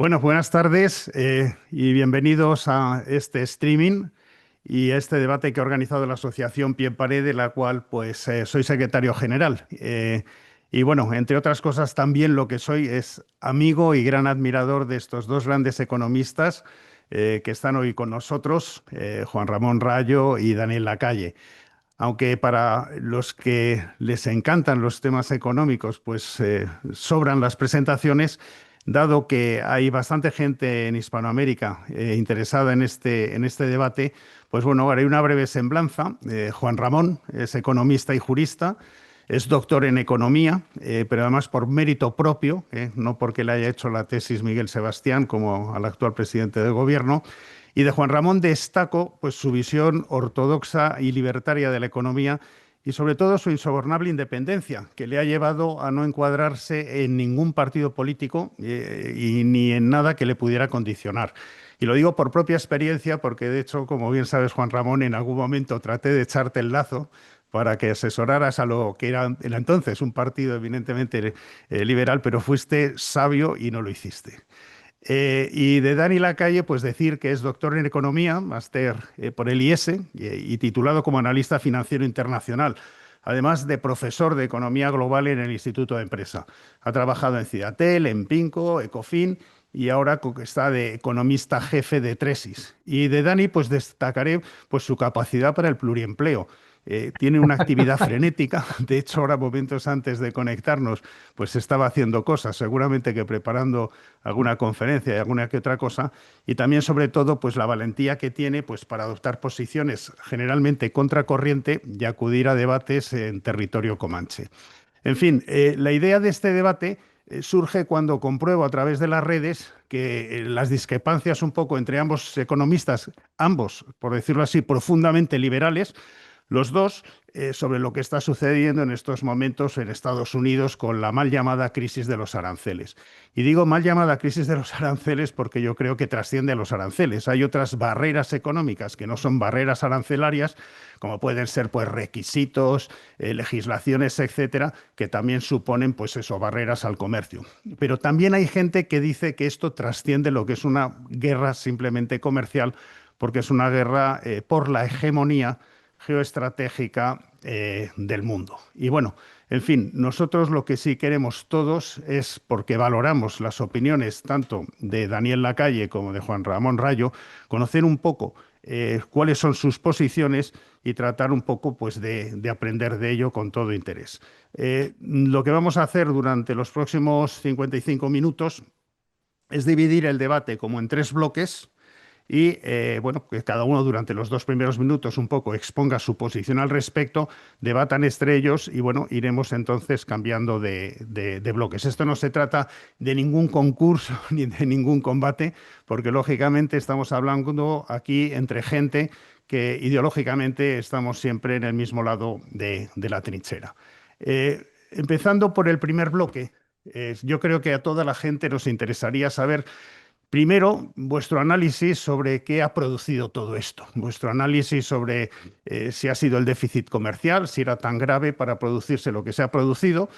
Bueno, buenas tardes y bienvenidos a este streaming y a este debate que ha organizado la Asociación Pie en Pared, de la cual pues soy secretario general. Y bueno, entre otras cosas también lo que soy es amigo y gran admirador de estos dos grandes economistas que están hoy con nosotros, Juan Ramón Rayo y Daniel Lacalle. Aunque para los que les encantan los temas económicos, pues sobran las presentaciones, dado que hay bastante gente en Hispanoamérica interesada en este debate, pues bueno, haré una breve semblanza. Juan Ramón es economista y jurista, es doctor en economía, pero además por mérito propio, no porque le haya hecho la tesis Miguel Sebastián como al actual presidente del gobierno. Y de Juan Ramón destaco pues, su visión ortodoxa y libertaria de la economía y sobre todo su insobornable independencia, que le ha llevado a no encuadrarse en ningún partido político y ni en nada que le pudiera condicionar. Y lo digo por propia experiencia, porque de hecho, como bien sabes, Juan Ramón, en algún momento traté de echarte el lazo para que asesoraras a lo que era entonces un partido eminentemente liberal, pero fuiste sabio y no lo hiciste. Y de Dani Lacalle, pues decir que es doctor en Economía, máster por el IES y titulado como analista financiero internacional, además de profesor de Economía Global en el Instituto de Empresa. Ha trabajado en Cidatel, en Pinco, Ecofin y ahora está de economista jefe de Tresis. Y de Dani, pues destacaré pues, su capacidad para el pluriempleo. Tiene una actividad frenética. De hecho, ahora, momentos antes de conectarnos, pues estaba haciendo cosas, seguramente que preparando alguna conferencia y alguna que otra cosa. Y también, sobre todo, pues la valentía que tiene pues, para adoptar posiciones generalmente contracorriente y acudir a debates en territorio comanche. En fin, la idea de este debate surge cuando compruebo a través de las redes que las discrepancias un poco entre ambos economistas, ambos, por decirlo así, profundamente liberales, los dos, sobre lo que está sucediendo en estos momentos en Estados Unidos con la mal llamada crisis de los aranceles. Y digo mal llamada crisis de los aranceles porque yo creo que trasciende a los aranceles. Hay otras barreras económicas que no son barreras arancelarias, como pueden ser pues, requisitos, legislaciones, etcétera, que también suponen pues eso, barreras al comercio. Pero también hay gente que dice que esto trasciende lo que es una guerra simplemente comercial, porque es una guerra por la hegemonía geoestratégica del mundo. Y bueno, en fin, nosotros lo que sí queremos todos es, porque valoramos las opiniones tanto de Daniel Lacalle como de Juan Ramón Rayo, conocer un poco cuáles son sus posiciones y tratar un poco pues, de aprender de ello con todo interés. Lo que vamos a hacer durante los próximos 55 minutos es dividir el debate como en tres bloques y bueno, que cada uno durante los dos primeros minutos un poco exponga su posición al respecto, debatan entre ellos y bueno, iremos entonces cambiando de bloques. Esto no se trata de ningún concurso ni de ningún combate, porque lógicamente estamos hablando aquí entre gente que ideológicamente estamos siempre en el mismo lado de la trinchera. Empezando por el primer bloque, yo creo que a toda la gente nos interesaría saber primero, vuestro análisis sobre qué ha producido todo esto, vuestro análisis sobre si ha sido el déficit comercial, si era tan grave para producirse lo que se ha producido,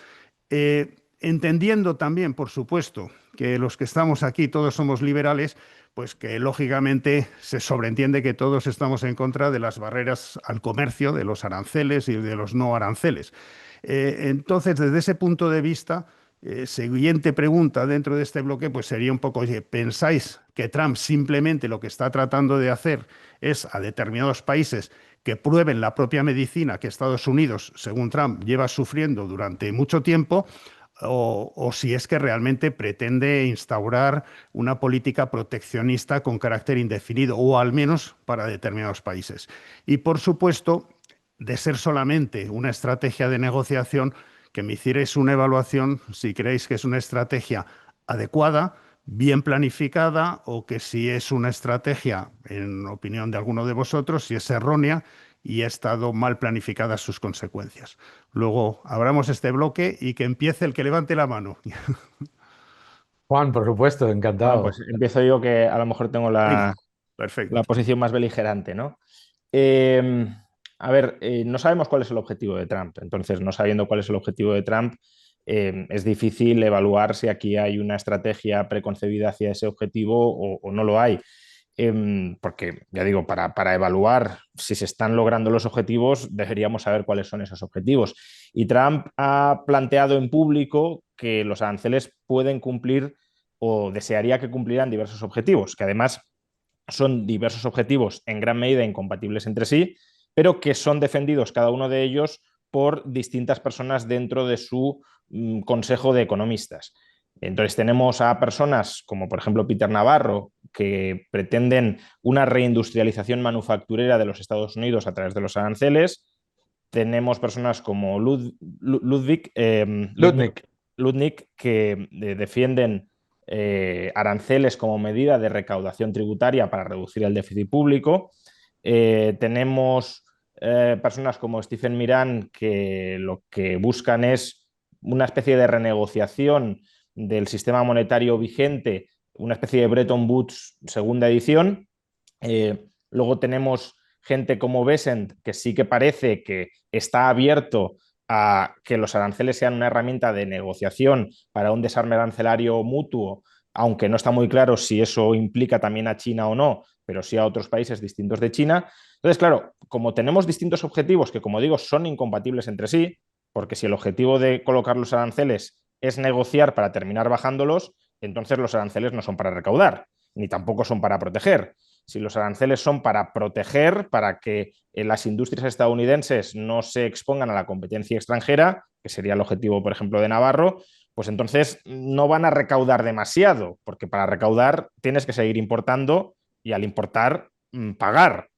entendiendo también, por supuesto, que los que estamos aquí todos somos liberales, pues que lógicamente se sobreentiende que todos estamos en contra de las barreras al comercio, de los aranceles y de los no aranceles. Entonces, desde ese punto de vista, siguiente pregunta dentro de este bloque, pues sería un poco, oye, ¿pensáis que Trump simplemente lo que está tratando de hacer es a determinados países que prueben la propia medicina que Estados Unidos, según Trump, lleva sufriendo durante mucho tiempo? O si es que realmente pretende instaurar una política proteccionista con carácter indefinido, o al menos para determinados países. Y por supuesto, de ser solamente una estrategia de negociación, que me hicierais una evaluación si creéis que es una estrategia adecuada, bien planificada, o que si es una estrategia, en opinión de alguno de vosotros, si es errónea y ha estado mal planificadas sus consecuencias. Luego abramos este bloque y que empiece el que levante la mano. Juan, por supuesto, Bueno, encantado. pues empiezo yo que a lo mejor tengo Venga, la perfecto. posición más beligerante, ¿no? A ver, no sabemos cuál es el objetivo de Trump. Entonces, no sabiendo cuál es el objetivo de Trump, es difícil evaluar si aquí hay una estrategia preconcebida hacia ese objetivo o no lo hay. Porque, ya digo, para evaluar si se están logrando los objetivos, deberíamos saber cuáles son esos objetivos. Y Trump ha planteado en público que los aranceles pueden cumplir o desearía que cumplieran diversos objetivos, que además son diversos objetivos en gran medida incompatibles entre sí, pero que son defendidos cada uno de ellos por distintas personas dentro de su consejo de economistas. Entonces tenemos a personas como por ejemplo Peter Navarro, que pretenden una reindustrialización manufacturera de los Estados Unidos a través de los aranceles. Tenemos personas como Lutnick. Ludnick que defienden aranceles como medida de recaudación tributaria para reducir el déficit público. Tenemos personas como Stephen Miran que lo que buscan es una especie de renegociación del sistema monetario vigente, una especie de Bretton Woods segunda edición. Luego tenemos gente como Bessent, que sí que parece que está abierto a que los aranceles sean una herramienta de negociación para un desarme arancelario mutuo, aunque no está muy claro si eso implica también a China o no, pero sí a otros países distintos de China. Entonces, claro, como tenemos distintos objetivos que, como digo, son incompatibles entre sí, porque si el objetivo de colocar los aranceles es negociar para terminar bajándolos, entonces los aranceles no son para recaudar, ni tampoco son para proteger. Si los aranceles son para proteger, para que las industrias estadounidenses no se expongan a la competencia extranjera, que sería el objetivo, por ejemplo, de Navarro, pues entonces no van a recaudar demasiado, porque para recaudar tienes que seguir importando y al importar, pagar.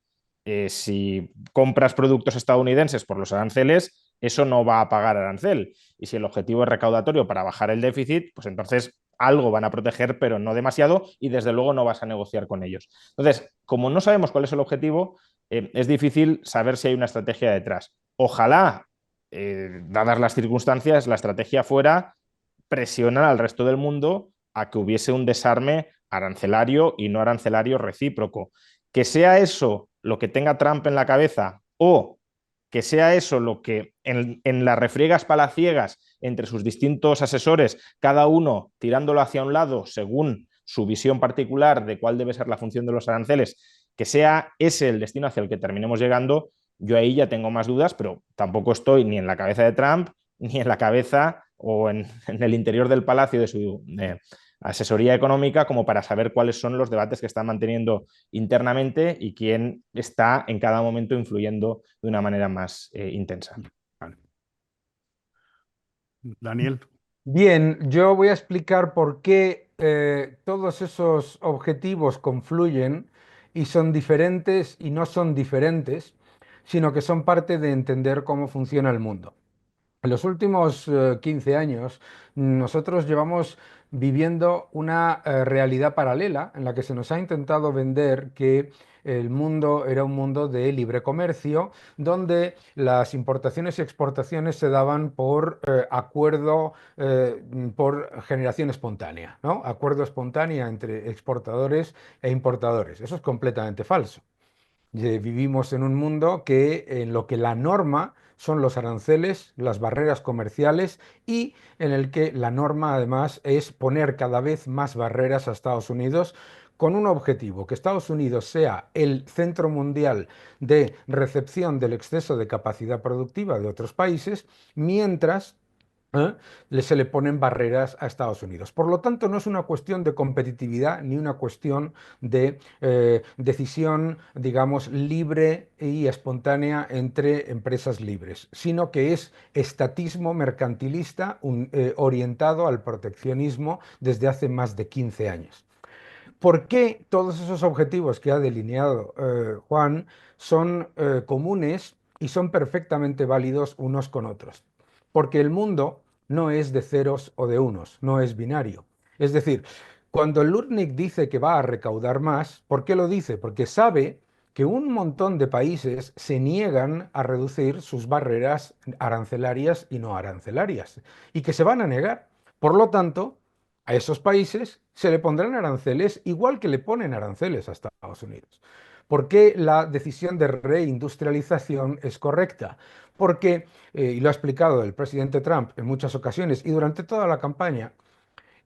Si compras productos estadounidenses por los aranceles, eso no va a pagar arancel. Y si el objetivo es recaudatorio para bajar el déficit, pues entonces algo van a proteger, pero no demasiado, y desde luego no vas a negociar con ellos. Entonces, como no sabemos cuál es el objetivo, es difícil saber si hay una estrategia detrás. Ojalá, dadas las circunstancias, la estrategia fuera presionar al resto del mundo a que hubiese un desarme arancelario y no arancelario recíproco. Que sea eso lo que tenga Trump en la cabeza o que sea eso lo que en las refriegas palaciegas entre sus distintos asesores, cada uno tirándolo hacia un lado según su visión particular de cuál debe ser la función de los aranceles, que sea ese el destino hacia el que terminemos llegando, yo ahí ya tengo más dudas, pero tampoco estoy ni en la cabeza de Trump, ni en la cabeza o en el interior del palacio de su asesoría económica como para saber cuáles son los debates que están manteniendo internamente y quién está en cada momento influyendo de una manera más intensa. Vale. Daniel. Bien, yo voy a explicar por qué todos esos objetivos confluyen y son diferentes y no son diferentes, sino que son parte de entender cómo funciona el mundo. En los últimos 15 años, nosotros llevamos viviendo una realidad paralela en la que se nos ha intentado vender que el mundo era un mundo de libre comercio, donde las importaciones y exportaciones se daban por acuerdo, por generación espontánea, ¿no? Acuerdo espontáneo entre exportadores e importadores. Eso es completamente falso. Vivimos en un mundo en lo que la norma son los aranceles, las barreras comerciales y en el que la norma además es poner cada vez más barreras a Estados Unidos con un objetivo, que Estados Unidos sea el centro mundial de recepción del exceso de capacidad productiva de otros países, mientras ¿eh? Se le ponen barreras a Estados Unidos. Por lo tanto, no es una cuestión de competitividad ni una cuestión de decisión, digamos, libre y espontánea entre empresas libres, sino que es estatismo mercantilista orientado al proteccionismo desde hace más de 15 años. ¿Por qué todos esos objetivos que ha delineado Juan son comunes y son perfectamente válidos unos con otros? Porque el mundo no es de ceros o de unos, no es binario. Es decir, cuando Lutnick dice que va a recaudar más, ¿por qué lo dice? Porque sabe que un montón de países se niegan a reducir sus barreras arancelarias y no arancelarias y que se van a negar. Por lo tanto, a esos países se le pondrán aranceles igual que le ponen aranceles a Estados Unidos. ¿Por qué la decisión de reindustrialización es correcta? Porque, y lo ha explicado el presidente Trump en muchas ocasiones y durante toda la campaña,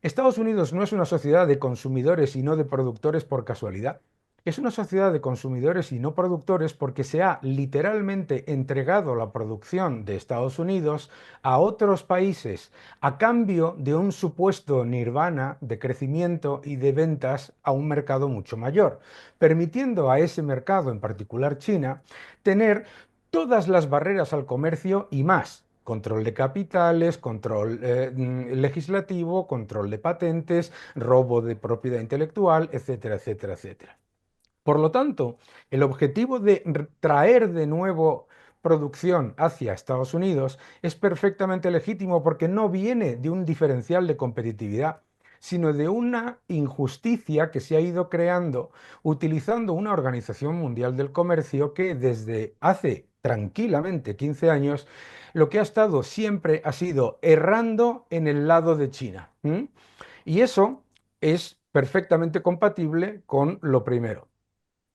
Estados Unidos no es una sociedad de consumidores y no de productores por casualidad. Es una sociedad de consumidores y no productores porque se ha literalmente entregado la producción de Estados Unidos a otros países a cambio de un supuesto nirvana de crecimiento y de ventas a un mercado mucho mayor, permitiendo a ese mercado, en particular China, tener todas las barreras al comercio y más. Control de capitales, control legislativo, control de patentes, robo de propiedad intelectual, etcétera, etcétera, etcétera. Por lo tanto, el objetivo de traer de nuevo producción hacia Estados Unidos es perfectamente legítimo porque no viene de un diferencial de competitividad, sino de una injusticia que se ha ido creando utilizando una Organización Mundial del Comercio que desde hace tranquilamente 15 años lo que ha estado siempre ha sido errando en el lado de China. ¿Mm? Y eso es perfectamente compatible con lo primero.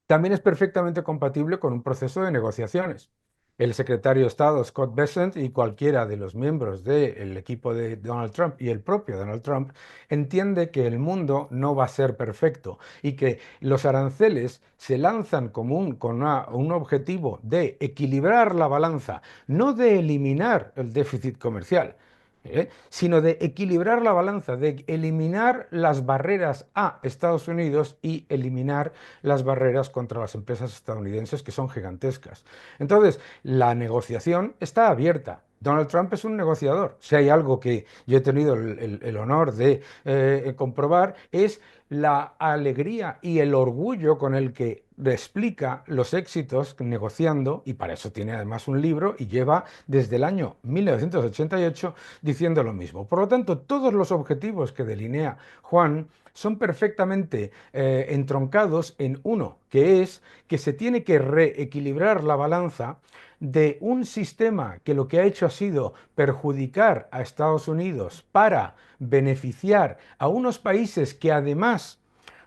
También es perfectamente compatible con un proceso de negociaciones. El secretario de Estado Scott Bessent y cualquiera de los miembros del equipo de Donald Trump y el propio Donald Trump entiende que el mundo no va a ser perfecto y que los aranceles se lanzan con un objetivo de equilibrar la balanza, no de eliminar el déficit comercial, sino de equilibrar la balanza, de eliminar las barreras a Estados Unidos y eliminar las barreras contra las empresas estadounidenses que son gigantescas. Entonces, la negociación está abierta. Donald Trump es un negociador. Si hay algo que yo he tenido el honor de comprobar es la alegría y el orgullo con el que explica los éxitos negociando, y para eso tiene además un libro y lleva desde el año 1988 diciendo lo mismo. Por lo tanto, todos los objetivos que delinea Juan son perfectamente entroncados en uno, que es que se tiene que reequilibrar la balanza de un sistema que lo que ha hecho ha sido perjudicar a Estados Unidos para beneficiar a unos países que además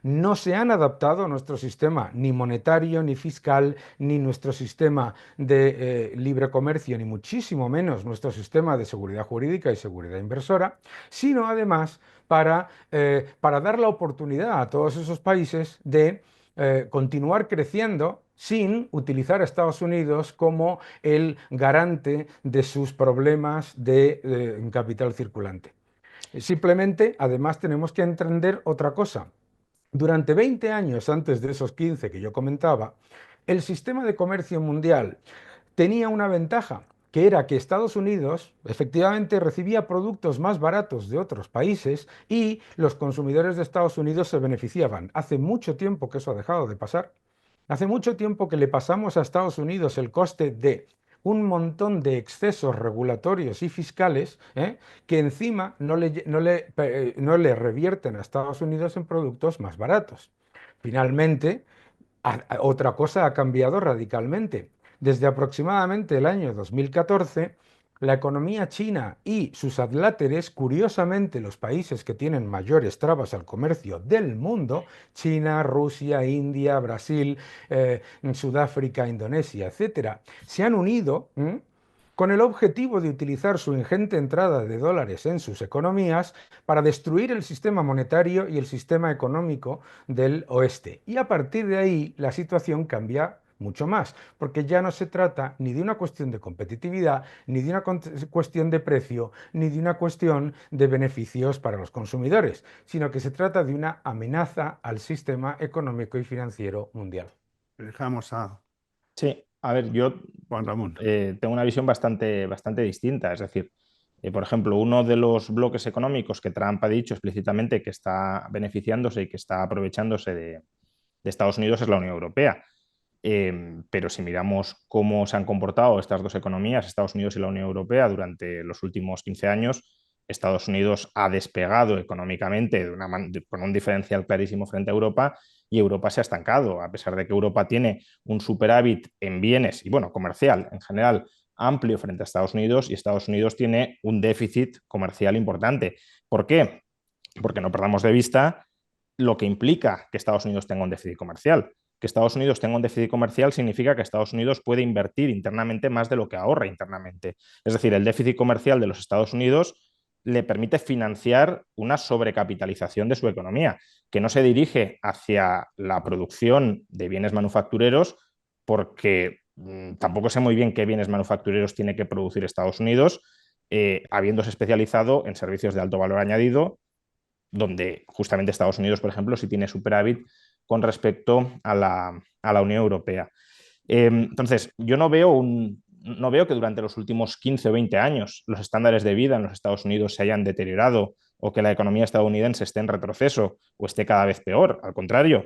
no se han adaptado a nuestro sistema ni monetario, ni fiscal, ni nuestro sistema de libre comercio, ni muchísimo menos nuestro sistema de seguridad jurídica y seguridad inversora, sino además para dar la oportunidad a todos esos países de continuar creciendo sin utilizar a Estados Unidos como el garante de sus problemas de capital circulante. Simplemente, además, tenemos que entender otra cosa. Durante 20 años antes de esos 15 que yo comentaba, el sistema de comercio mundial tenía una ventaja, que era que Estados Unidos efectivamente recibía productos más baratos de otros países y los consumidores de Estados Unidos se beneficiaban. Hace mucho tiempo que eso ha dejado de pasar. Hace mucho tiempo que le pasamos a Estados Unidos el coste de un montón de excesos regulatorios y fiscales que encima no le revierten a Estados Unidos en productos más baratos. Finalmente, otra cosa ha cambiado radicalmente. Desde aproximadamente el año 2014, la economía china y sus adláteres, curiosamente los países que tienen mayores trabas al comercio del mundo, China, Rusia, India, Brasil, Sudáfrica, Indonesia, etcétera, se han unido con el objetivo de utilizar su ingente entrada de dólares en sus economías para destruir el sistema monetario y el sistema económico del oeste. Y a partir de ahí la situación cambia mucho más, porque ya no se trata ni de una cuestión de competitividad, ni de una cuestión de precio, ni de una cuestión de beneficios para los consumidores, sino que se trata de una amenaza al sistema económico y financiero mundial. Dejamos a Sí, a ver, yo Juan Ramón. tengo una visión bastante distinta. Es decir, por ejemplo, uno de los bloques económicos que Trump ha dicho explícitamente que está beneficiándose y que está aprovechándose de Estados Unidos es la Unión Europea. Pero si miramos cómo se han comportado estas dos economías, Estados Unidos y la Unión Europea, durante los últimos 15 años, Estados Unidos ha despegado económicamente con un diferencial clarísimo frente a Europa y Europa se ha estancado, a pesar de que Europa tiene un superávit en bienes y, bueno, comercial en general amplio frente a Estados Unidos y Estados Unidos tiene un déficit comercial importante. ¿Por qué? Porque no perdamos de vista lo que implica que Estados Unidos tenga un déficit comercial. que Estados Unidos tenga un déficit comercial significa que Estados Unidos puede invertir internamente más de lo que ahorra internamente. Es decir, el déficit comercial de los Estados Unidos le permite financiar una sobrecapitalización de su economía, que no se dirige hacia la producción de bienes manufactureros, porque tampoco sé muy bien qué bienes manufactureros tiene que producir Estados Unidos, habiéndose especializado en servicios de alto valor añadido, donde justamente Estados Unidos, por ejemplo, sí tiene superávit con respecto a la Unión Europea. Entonces, yo no veo que durante los últimos 15 o 20 años los estándares de vida en los Estados Unidos se hayan deteriorado o que la economía estadounidense esté en retroceso o esté cada vez peor. Al contrario,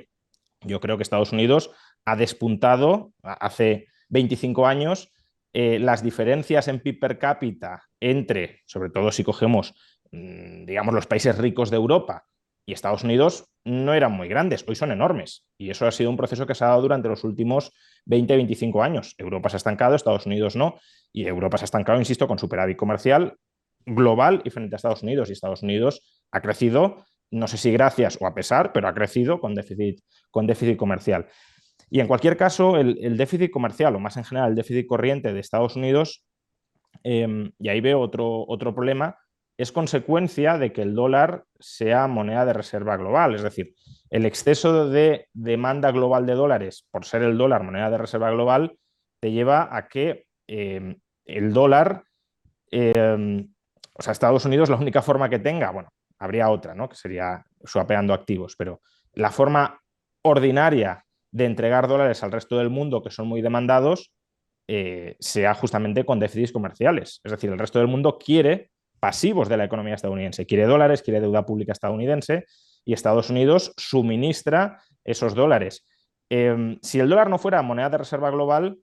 yo creo que Estados Unidos ha despuntado hace 25 años. Las diferencias en PIB per cápita entre, sobre todo si cogemos, digamos, los países ricos de Europa y Estados Unidos, no eran muy grandes, hoy son enormes. Y eso ha sido un proceso que se ha dado durante los últimos 20-25 años. Europa se ha estancado, Estados Unidos no, y Europa se ha estancado, insisto, con superávit comercial global y frente a Estados Unidos. Y Estados Unidos ha crecido, no sé si gracias o a pesar, pero ha crecido con déficit comercial. Y en cualquier caso, el déficit comercial, o más en general el déficit corriente de Estados Unidos, y ahí veo otro problema, es consecuencia de que el dólar sea moneda de reserva global. Es decir, el exceso de demanda global de dólares, por ser el dólar moneda de reserva global, te lleva a que el dólar, o sea, Estados Unidos, la única forma que tenga, bueno, habría otra, ¿no? Que sería swapeando activos, pero la forma ordinaria de entregar dólares al resto del mundo, que son muy demandados, sea justamente con déficits comerciales. Es decir, el resto del mundo quiere pasivos de la economía estadounidense, quiere dólares, quiere deuda pública estadounidense, y Estados Unidos suministra esos dólares. Si el dólar no fuera moneda de reserva global,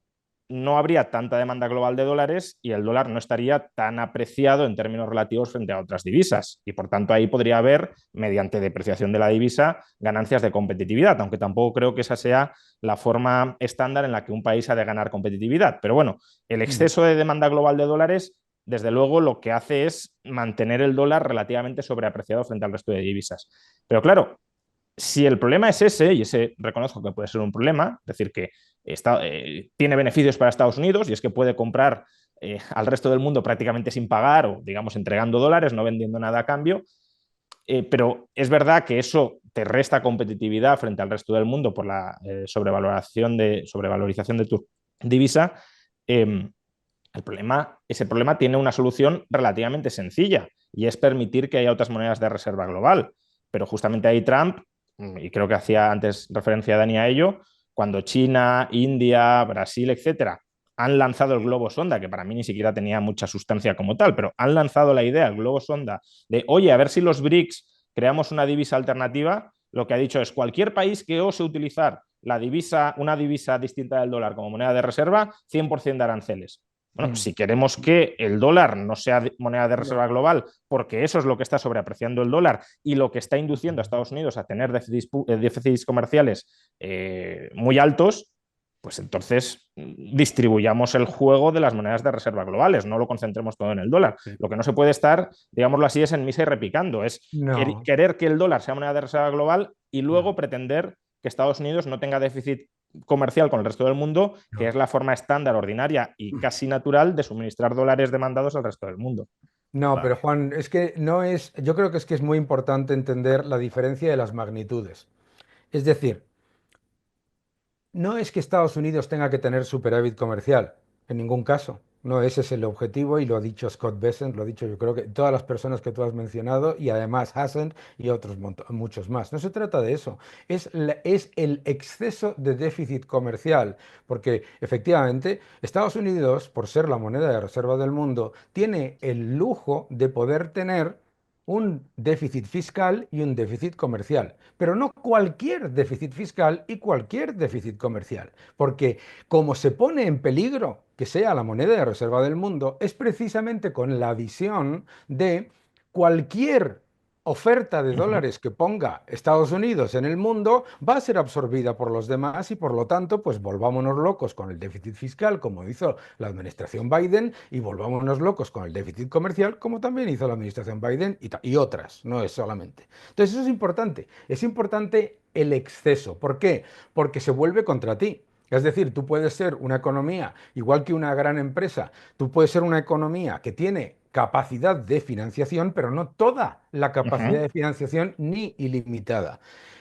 no habría tanta demanda global de dólares y el dólar no estaría tan apreciado en términos relativos frente a otras divisas. Y por tanto ahí podría haber, mediante depreciación de la divisa, ganancias de competitividad, aunque tampoco creo que esa sea la forma estándar en la que un país ha de ganar competitividad. Pero bueno, el exceso de demanda global de dólares, desde luego, lo que hace es mantener el dólar relativamente sobreapreciado frente al resto de divisas. Pero claro, si el problema es ese, y ese reconozco que puede ser un problema, es decir, que tiene beneficios para Estados Unidos y es que puede comprar al resto del mundo prácticamente sin pagar o, digamos, entregando dólares, no vendiendo nada a cambio, pero es verdad que eso te resta competitividad frente al resto del mundo por la sobrevalorización de tu divisa. Ese problema tiene una solución relativamente sencilla y es permitir que haya otras monedas de reserva global. Pero justamente ahí Trump, y creo que hacía antes referencia Dani a ello, cuando China, India, Brasil, etcétera, han lanzado el globo sonda, que para mí ni siquiera tenía mucha sustancia como tal, pero han lanzado la idea, el globo sonda, de, oye, a ver si los BRICS creamos una divisa alternativa, lo que ha dicho es cualquier país que ose utilizar una divisa distinta del dólar como moneda de reserva, 100% de aranceles. Bueno, si queremos que el dólar no sea moneda de reserva global, porque eso es lo que está sobreapreciando el dólar y lo que está induciendo a Estados Unidos a tener déficits comerciales muy altos, pues entonces distribuyamos el juego de las monedas de reserva globales, no lo concentremos todo en el dólar. Sí. Lo que no se puede estar, digámoslo así, es en misa y repicando, es querer que el dólar sea moneda de reserva global y luego pretender que Estados Unidos no tenga déficit comercial con el resto del mundo, que es la forma estándar, ordinaria y casi natural de suministrar dólares demandados al resto del mundo. No, pero Juan, es que no es, yo creo que es muy importante entender la diferencia de las magnitudes. Es decir, no es que Estados Unidos tenga que tener superávit comercial, en ningún caso. No, ese es el objetivo y lo ha dicho Scott Bessent, lo ha dicho yo creo que todas las personas que tú has mencionado y además Hassett y otros muchos más. No se trata de eso, es el exceso de déficit comercial, porque efectivamente Estados Unidos, por ser la moneda de reserva del mundo, tiene el lujo de poder tener un déficit fiscal y un déficit comercial, pero no cualquier déficit fiscal y cualquier déficit comercial, porque como se pone en peligro que sea la moneda de reserva del mundo, es precisamente con la visión de cualquier oferta de dólares que ponga Estados Unidos en el mundo va a ser absorbida por los demás y por lo tanto, pues volvámonos locos con el déficit fiscal, como hizo la administración Biden, y volvámonos locos con el déficit comercial, como también hizo la administración Biden y otras, no es solamente. Entonces, eso es importante el exceso. ¿Por qué? Porque se vuelve contra ti. Es decir, tú puedes ser una economía, igual que una gran empresa, tú puedes ser una economía que tiene capacidad de financiación, pero no toda la capacidad Ujú. de financiación ni ilimitada.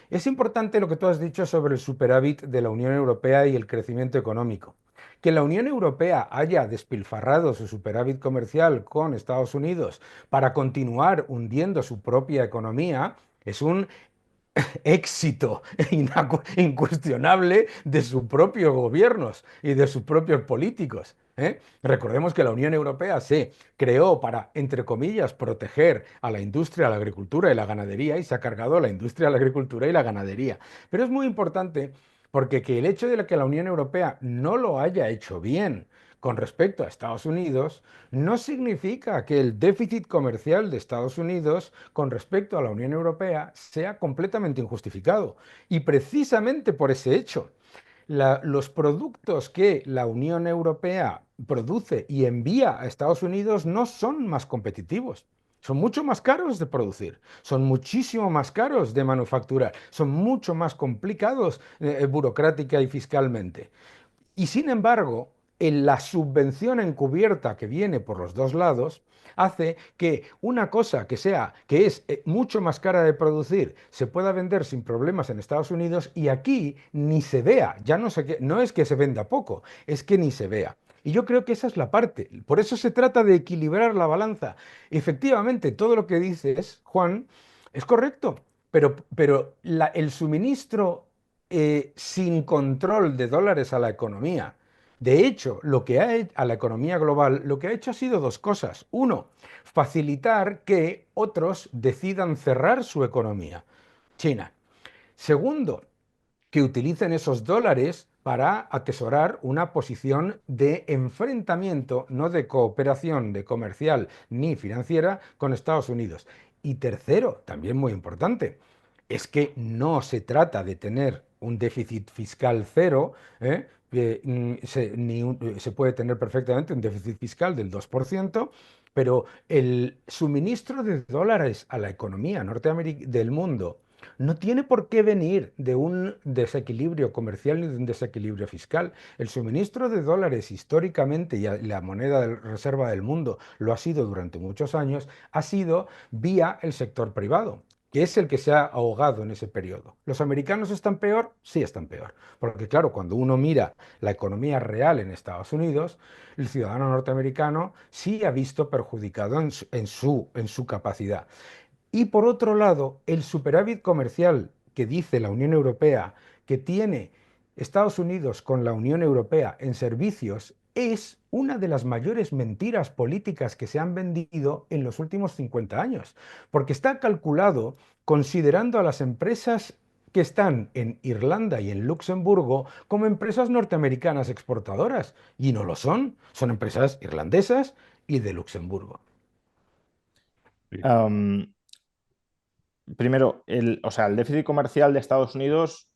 Es importante lo que tú has dicho sobre el superávit de la Unión Europea y el crecimiento económico. Que la Unión Europea haya despilfarrado su superávit comercial con Estados Unidos para continuar hundiendo su propia economía es un éxito incuestionable de sus propios gobiernos y de sus propios políticos. ¿Eh? Recordemos que la Unión Europea se creó para, entre comillas, proteger a la industria, a la agricultura y la ganadería, y se ha cargado a la industria, a la agricultura y la ganadería. Pero es muy importante porque que el hecho de que la Unión Europea no lo haya hecho bien con respecto a Estados Unidos no significa que el déficit comercial de Estados Unidos con respecto a la Unión Europea sea completamente injustificado. Y precisamente por ese hecho, los productos que la Unión Europea produce y envía a Estados Unidos no son más competitivos. Son mucho más caros de producir, son muchísimo más caros de manufacturar, son mucho más complicados burocrática y fiscalmente. Y sin embargo, en la subvención encubierta que viene por los dos lados hace que una cosa que es mucho más cara de producir se pueda vender sin problemas en Estados Unidos y aquí ni se vea. Ya no sé qué, no es que se venda poco, es que ni se vea. Y yo creo que esa es la parte. Por eso se trata de equilibrar la balanza. Efectivamente, todo lo que dices, Juan, es correcto, pero el suministro sin control de dólares a la economía. De hecho, a la economía global, lo que ha hecho ha sido dos cosas. Uno, facilitar que otros decidan cerrar su economía. China. Segundo, que utilicen esos dólares para atesorar una posición de enfrentamiento, no de cooperación de comercial ni financiera con Estados Unidos. Y tercero, también muy importante, es que no se trata de tener un déficit fiscal cero, ¿eh? Se puede tener perfectamente un déficit fiscal del 2%, pero el suministro de dólares a la economía norteamericana del mundo no tiene por qué venir de un desequilibrio comercial ni de un desequilibrio fiscal. El suministro de dólares históricamente y la moneda de reserva del mundo lo ha sido durante muchos años, ha sido vía el sector privado, que es el que se ha ahogado en ese periodo. ¿Los americanos están peor? Sí están peor. Porque claro, cuando uno mira la economía real en Estados Unidos, el ciudadano norteamericano sí ha visto perjudicado en su capacidad. Y por otro lado, el superávit comercial que dice la Unión Europea que tiene Estados Unidos con la Unión Europea en servicios es una de las mayores mentiras políticas que se han vendido en los últimos 50 años, porque está calculado considerando a las empresas que están en Irlanda y en Luxemburgo como empresas norteamericanas exportadoras, y no lo son, son empresas irlandesas y de Luxemburgo. Um, Primero, o sea, el déficit comercial de Estados Unidos,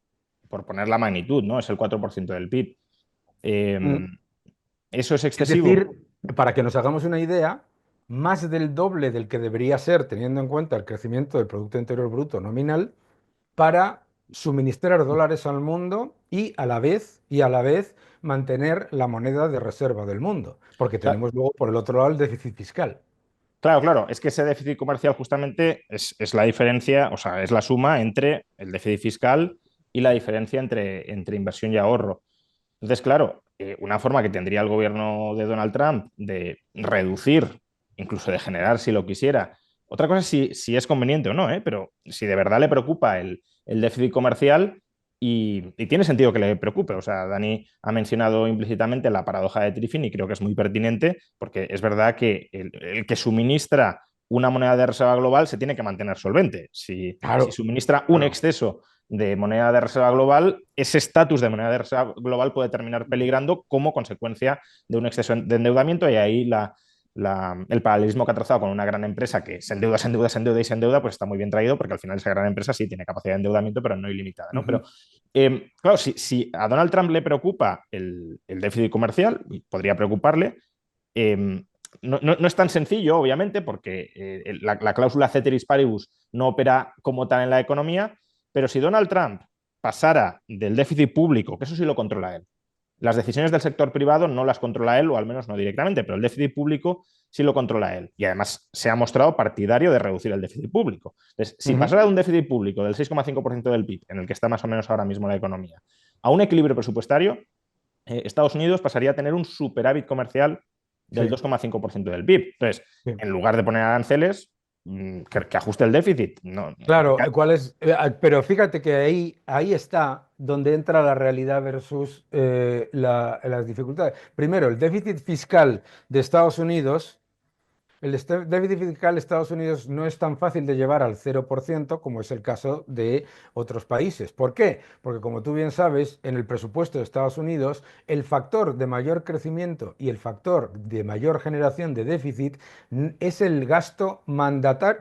por poner la magnitud, ¿no? Es el 4% del PIB. Mm, ¿Eso es Es excesivo? decir, para que nos hagamos una idea, más del doble del que debería ser, teniendo en cuenta el crecimiento del Producto Interior Bruto nominal, para suministrar dólares al mundo y a la vez mantener la moneda de reserva del mundo, porque Cla- tenemos luego por el otro lado el déficit fiscal. Claro, claro, es que ese déficit comercial justamente es la diferencia, o sea, es la suma entre el déficit fiscal y la diferencia entre inversión y ahorro. Entonces, claro, una forma que tendría el gobierno de Donald Trump de reducir, incluso de generar si lo quisiera, otra cosa es si es conveniente o no, ¿eh? Pero si de verdad le preocupa el déficit comercial y tiene sentido que le preocupe, o sea, Dani ha mencionado implícitamente la paradoja de Triffin y creo que es muy pertinente porque es verdad que el que suministra una moneda de reserva global se tiene que mantener solvente. Si Claro, suministra un claro. exceso de moneda de reserva global, ese estatus de moneda de reserva global puede terminar peligrando como consecuencia de un exceso de endeudamiento y ahí el paralelismo que ha trazado con una gran empresa que se endeuda, se endeuda, se endeuda y se endeuda, pues está muy bien traído porque al final esa gran empresa sí tiene capacidad de endeudamiento, pero no ilimitada, ¿no? Pero claro, si a Donald Trump le preocupa el déficit comercial, y podría preocuparle, no es tan sencillo, obviamente, porque la cláusula ceteris paribus no opera como tal en la economía, pero si Donald Trump pasara del déficit público, que eso sí lo controla él, las decisiones del sector privado no las controla él, o al menos no directamente, pero el déficit público sí lo controla él. Y además se ha mostrado partidario de reducir el déficit público. Entonces, si pasara de un déficit público del 6,5% del PIB, en el que está más o menos ahora mismo la economía, a un equilibrio presupuestario, Estados Unidos pasaría a tener un superávit comercial del 2,5% del PIB. Entonces, en lugar de poner aranceles, que ajuste el déficit. No, Claro, pero fíjate que ahí está donde entra la realidad versus las dificultades. Primero, el déficit fiscal de Estados Unidos. Déficit fiscal de Estados Unidos no es tan fácil de llevar al 0% como es el caso de otros países. ¿Por qué? Porque como tú bien sabes, en el presupuesto de Estados Unidos, el factor de mayor crecimiento y el factor de mayor generación de déficit es el gasto mandatory,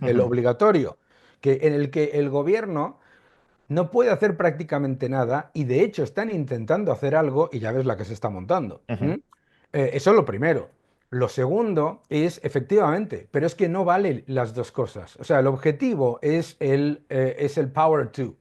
el obligatorio, en el que el gobierno no puede hacer prácticamente nada y de hecho están intentando hacer algo y ya ves la que se está montando. Eso es lo primero. Lo segundo es, efectivamente, pero es que no valen las dos cosas. O sea, el objetivo es el power to.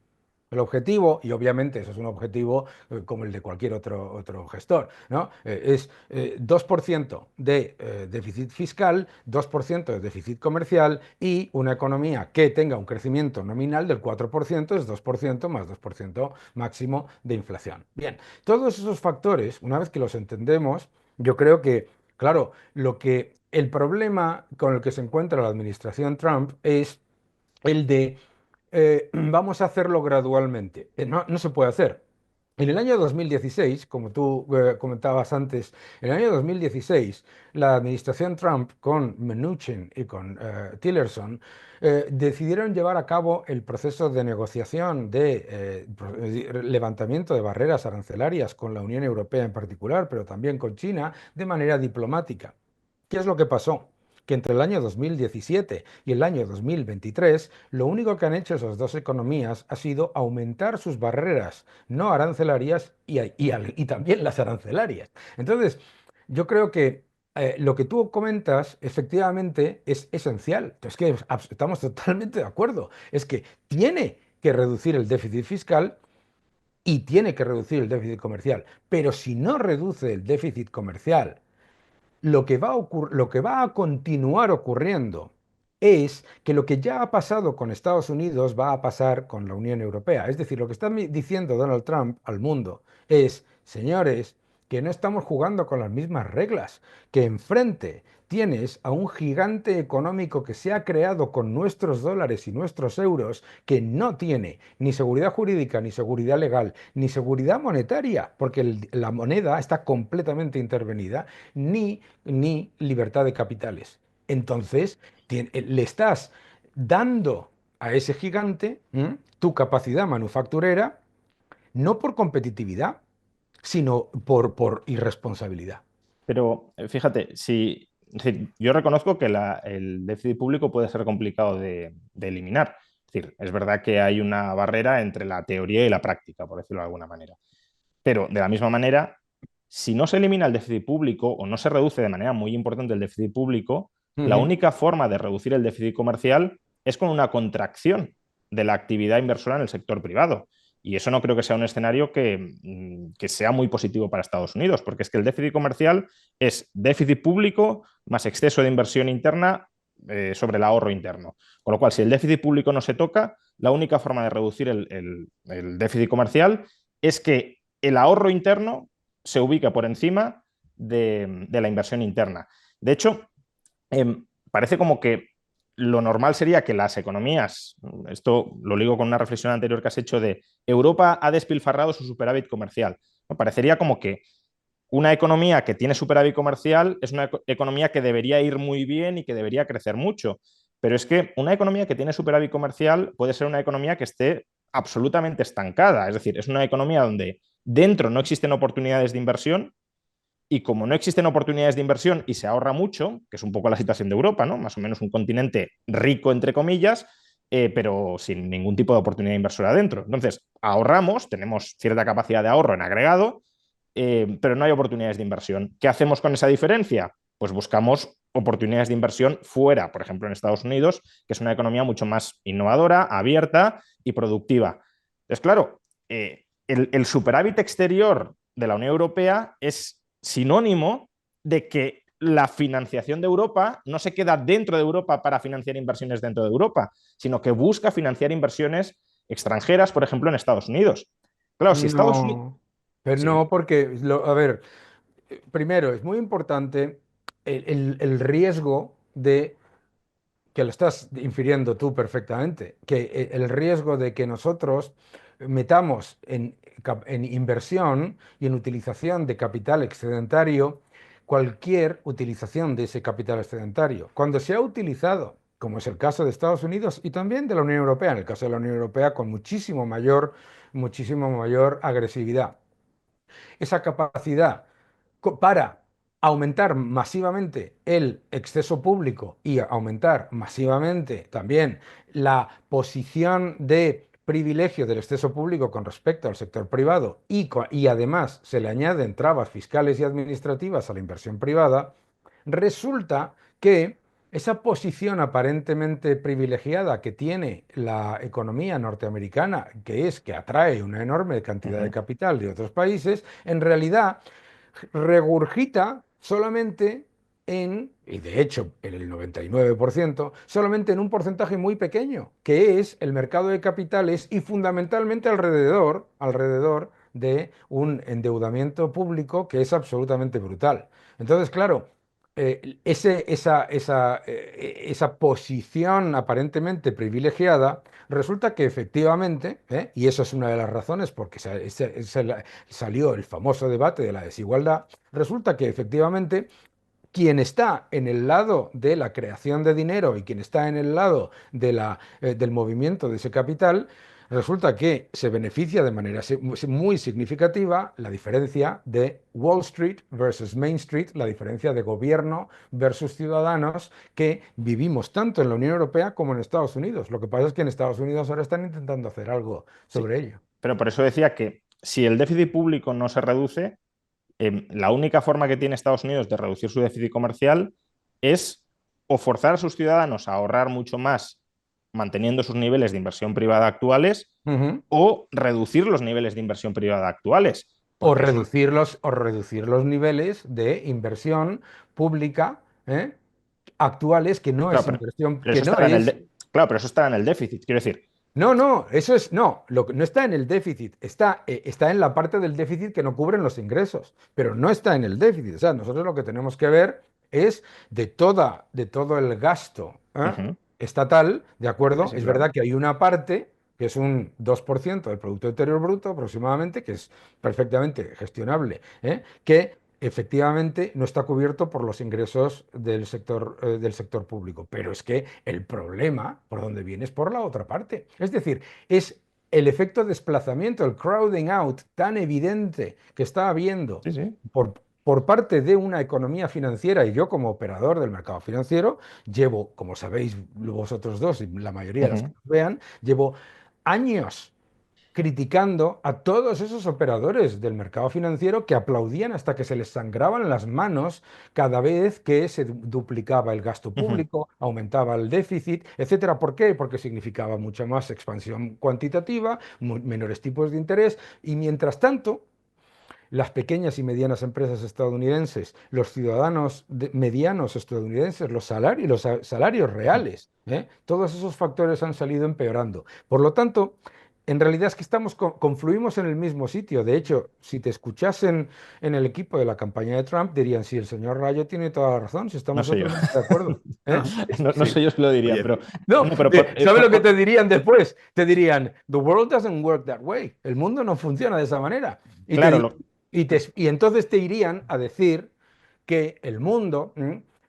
El objetivo, y obviamente eso es un objetivo como el de cualquier otro gestor, ¿no? Es 2% de déficit fiscal, 2% de déficit comercial y una economía que tenga un crecimiento nominal del 4% es 2% más 2% máximo de inflación. Bien, todos esos factores, una vez que los entendemos, yo creo que, claro, el problema con el que se encuentra la administración Trump es el de vamos a hacerlo gradualmente. No se puede hacer. En el año 2016, como tú comentabas antes, en el año 2016, la administración Trump con Mnuchin y con Tillerson decidieron llevar a cabo el proceso de negociación de levantamiento de barreras arancelarias con la Unión Europea en particular, pero también con China, de manera diplomática. ¿Qué es lo que pasó? Que entre el año 2017 y el año 2023, lo único que han hecho esas dos economías ha sido aumentar sus barreras no arancelarias y también las arancelarias. Entonces, yo creo que lo que tú comentas efectivamente es esencial. Es que estamos totalmente de acuerdo. Es que tiene que reducir el déficit fiscal y tiene que reducir el déficit comercial. Pero si no reduce el déficit comercial, lo que va a continuar ocurriendo es que lo que ya ha pasado con Estados Unidos va a pasar con la Unión Europea. Es decir, lo que está diciendo Donald Trump al mundo es, señores, que no estamos jugando con las mismas reglas, que enfrente tienes a un gigante económico que se ha creado con nuestros dólares y nuestros euros, que no tiene ni seguridad jurídica, ni seguridad legal, ni seguridad monetaria, porque la moneda está completamente intervenida, ni libertad de capitales. Entonces, le estás dando a ese gigante tu capacidad manufacturera, no por competitividad, sino por irresponsabilidad. Pero fíjate, es decir, yo reconozco que el déficit público puede ser complicado de eliminar. Es decir, es verdad que hay una barrera entre la teoría y la práctica, por decirlo de alguna manera. Pero de la misma manera, si no se elimina el déficit público o no se reduce de manera muy importante el déficit público, la única forma de reducir el déficit comercial es con una contracción de la actividad inversora en el sector privado. Y eso no creo que sea un escenario que sea muy positivo para Estados Unidos, porque es que el déficit comercial es déficit público más exceso de inversión interna sobre el ahorro interno. Con lo cual, si el déficit público no se toca, la única forma de reducir el déficit comercial es que el ahorro interno se ubica por encima de la inversión interna. De hecho, parece como que lo normal sería que las economías, esto lo ligo con una reflexión anterior que has hecho de Europa ha despilfarrado su superávit comercial. Me parecería como que una economía que tiene superávit comercial es una economía que debería ir muy bien y que debería crecer mucho. Pero es que una economía que tiene superávit comercial puede ser una economía que esté absolutamente estancada. Es decir, es una economía donde dentro no existen oportunidades de inversión y como no existen oportunidades de inversión y se ahorra mucho, que es un poco la situación de Europa, ¿no? Más o menos un continente rico, entre comillas, pero sin ningún tipo de oportunidad inversora adentro. Entonces, ahorramos, tenemos cierta capacidad de ahorro en agregado, pero no hay oportunidades de inversión. ¿Qué hacemos con esa diferencia? Pues buscamos oportunidades de inversión fuera, por ejemplo en Estados Unidos, que es una economía mucho más innovadora, abierta y productiva. Entonces, claro, el superávit exterior de la Unión Europea es sinónimo de que la financiación de Europa no se queda dentro de Europa para financiar inversiones dentro de Europa, sino que busca financiar inversiones extranjeras, por ejemplo, en Estados Unidos. Claro, si Estados Unidos... No, pero Sí. no, porque, a ver, primero, es muy importante el riesgo de, que lo estás infiriendo tú perfectamente, que el riesgo de que nosotros metamos en inversión y en utilización de capital excedentario cualquier utilización de ese capital excedentario. Cuando se ha utilizado, como es el caso de Estados Unidos y también de la Unión Europea, en el caso de la Unión Europea con muchísimo mayor agresividad, esa capacidad para aumentar masivamente el exceso público y aumentar masivamente también la posición de privilegio del exceso público con respecto al sector privado y además se le añaden trabas fiscales y administrativas a la inversión privada, resulta que esa posición aparentemente privilegiada que tiene la economía norteamericana, que es que atrae una enorme cantidad de capital de otros países, en realidad regurgita solamente y de hecho en el 99%, solamente en un porcentaje muy pequeño, que es el mercado de capitales y fundamentalmente alrededor de un endeudamiento público que es absolutamente brutal. Entonces, claro, esa posición aparentemente privilegiada resulta que efectivamente, y eso es una de las razones porque salió el famoso debate de la desigualdad, resulta que efectivamente quien está en el lado de la creación de dinero y quien está en el lado del movimiento de ese capital, resulta que se beneficia de manera muy significativa la diferencia de Wall Street versus Main Street, la diferencia de gobierno versus ciudadanos que vivimos tanto en la Unión Europea como en Estados Unidos. Lo que pasa es que en Estados Unidos ahora están intentando hacer algo Sí, sobre ello. pero por eso decía que si el déficit público no se reduce, la única forma que tiene Estados Unidos de reducir su déficit comercial es o forzar a sus ciudadanos a ahorrar mucho más manteniendo sus niveles de inversión privada actuales Ujú. o reducir los niveles de inversión privada actuales. Porque eso, O reducir los niveles de inversión pública, actuales, que no claro, es inversión, pero que eso no estará en es. claro, pero eso estará en el déficit. Quiero decir, No, no, eso es, no, lo que no está en el déficit, está en la parte del déficit que no cubren los ingresos, pero no está en el déficit. O sea, nosotros lo que tenemos que ver es de todo el gasto, uh-huh, estatal, ¿de sí, acuerdo? sí, Es claro. verdad que hay una parte que es un 2% del Producto Interior Bruto aproximadamente, que es perfectamente gestionable, que efectivamente no está cubierto por los ingresos del sector público. Pero es que el problema por donde viene es por la otra parte. Es decir, es el efecto desplazamiento, el crowding out tan evidente que está habiendo Sí, sí. por parte de una economía financiera, y yo como operador del mercado financiero llevo, como sabéis vosotros dos y la mayoría de los que Uh-huh, nos vean, llevo años criticando a todos esos operadores del mercado financiero que aplaudían hasta que se les sangraban las manos cada vez que se duplicaba el gasto uh-huh. público, aumentaba el déficit, etcétera. ¿Por qué? Porque significaba mucha más expansión cuantitativa, menores tipos de interés y mientras tanto las pequeñas y medianas empresas estadounidenses, los ciudadanos medianos estadounidenses, los salarios reales, todos esos factores han salido empeorando. Por lo tanto, en realidad es que confluimos en el mismo sitio. De hecho, si te escuchasen en el equipo de la campaña de Trump, dirían, sí, el señor Rayo tiene toda la razón, si No estamos sé yo. totalmente de acuerdo. ¿Eh? No, no Sí. sé yo si lo diría, Oye, pero No, no, pero ¿sabes lo que te dirían después? Te dirían, the world doesn't work that way. El mundo no funciona de esa manera. claro, lo, Y entonces te irían a decir que el mundo,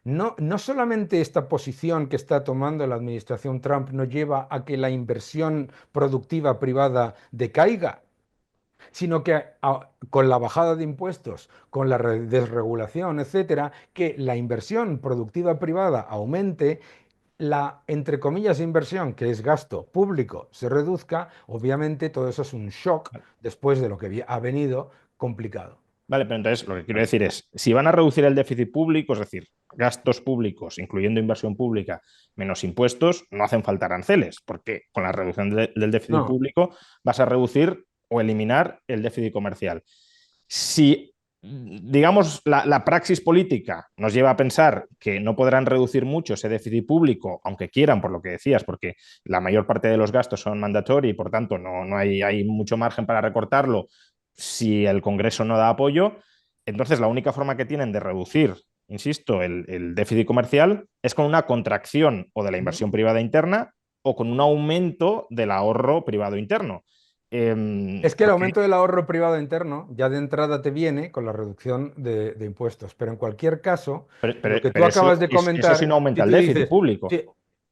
no solamente esta posición que está tomando la administración Trump no lleva a que la inversión productiva privada decaiga, sino que con la bajada de impuestos, con la desregulación, etcétera, que la inversión productiva privada aumente, la, entre comillas, inversión, que es gasto público, se reduzca. Obviamente todo eso es un shock después de lo que ha venido complicado. Vale, pero entonces lo que quiero decir es, si van a reducir el déficit público, es decir, gastos públicos, incluyendo inversión pública, menos impuestos, no hacen falta aranceles, porque con la reducción del déficit No, público vas a reducir o eliminar el déficit comercial. Si, digamos, la praxis política nos lleva a pensar que no podrán reducir mucho ese déficit público, aunque quieran, por lo que decías, porque la mayor parte de los gastos son mandatorios y por tanto no hay mucho margen para recortarlo si el Congreso no da apoyo, entonces la única forma que tienen de reducir, insisto, el déficit comercial es con una contracción o de la inversión privada interna o con un aumento del ahorro privado interno. es que el Porque, aumento del ahorro privado interno ya de entrada te viene con la reducción de impuestos, pero en cualquier caso, lo que tú pero acabas de eso sí comentar, no aumenta si el tú déficit dices, público. sí,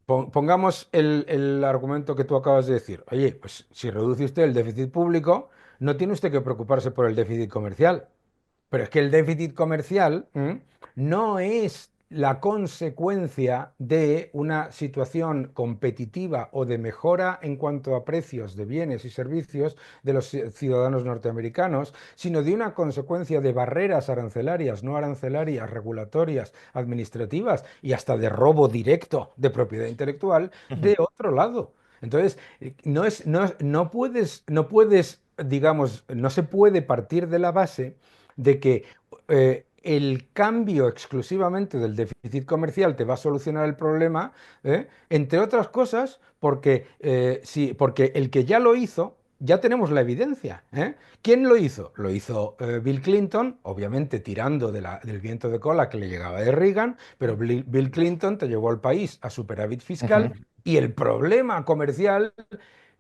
pongamos el argumento que tú acabas de decir, oye, pues si reduce usted el déficit público, no tiene usted que preocuparse por el déficit comercial. Pero es que el déficit comercial no es la consecuencia de una situación competitiva o de mejora en cuanto a precios de bienes y servicios de los ciudadanos norteamericanos, sino de una consecuencia de barreras arancelarias, no arancelarias, regulatorias, administrativas y hasta de robo directo de propiedad intelectual de otro lado. Entonces, no puedes, digamos, no se puede partir de la base de que el cambio exclusivamente del déficit comercial te va a solucionar el problema, entre otras cosas, porque el que ya lo hizo, ya tenemos la evidencia. ¿Quién lo hizo? Lo hizo Bill Clinton, obviamente tirando del viento de cola que le llegaba de Reagan, pero Bill Clinton te llevó al país a superávit fiscal y el problema comercial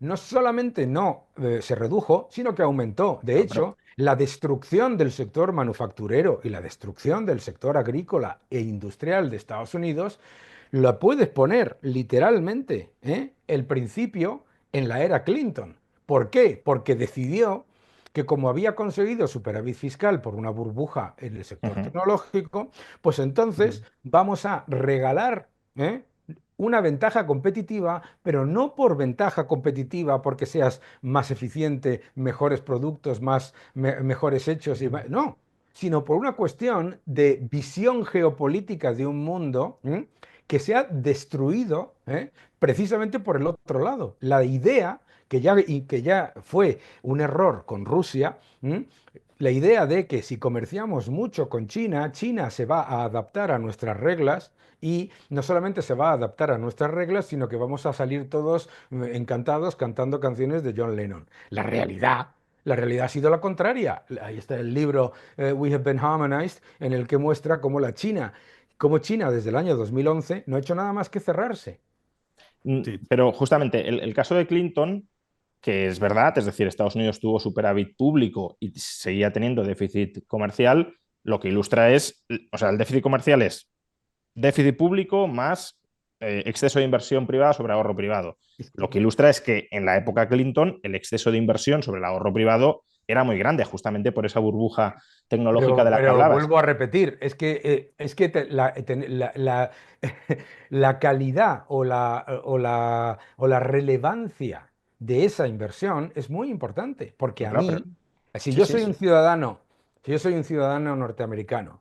no solamente no se redujo, sino que aumentó. De No, pero, hecho, la destrucción del sector manufacturero y la destrucción del sector agrícola e industrial de Estados Unidos la puedes poner literalmente, el principio en la era Clinton. ¿Por qué? Porque decidió que como había conseguido superávit fiscal por una burbuja en el sector tecnológico, pues entonces vamos a regalar, una ventaja competitiva, pero no por ventaja competitiva porque seas más eficiente, mejores productos, mejores hechos, no, sino por una cuestión de visión geopolítica de un mundo que se ha destruido precisamente por el otro lado. La idea que ya fue un error con Rusia, la idea de que si comerciamos mucho con China, China se va a adaptar a nuestras reglas y no solamente se va a adaptar a nuestras reglas, sino que vamos a salir todos encantados cantando canciones de John Lennon. La realidad ha sido la contraria. Ahí está el libro We Have Been Harmonized, en el que muestra cómo China desde el año 2011 no ha hecho nada más que cerrarse. Sí. pero justamente el caso de Clinton, que es verdad, es decir, Estados Unidos tuvo superávit público y seguía teniendo déficit comercial, lo que ilustra es, o sea, el déficit comercial es déficit público más exceso de inversión privada sobre ahorro privado. Lo que ilustra es que en la época Clinton el exceso de inversión sobre el ahorro privado era muy grande, justamente por esa burbuja tecnológica de Pero, la que pero hablabas. vuelvo a repetir, es que la calidad o la relevancia de esa inversión es muy importante, porque No, a claro, pero mí, si sí, yo sí, soy sí. un ciudadano, si yo soy un ciudadano norteamericano,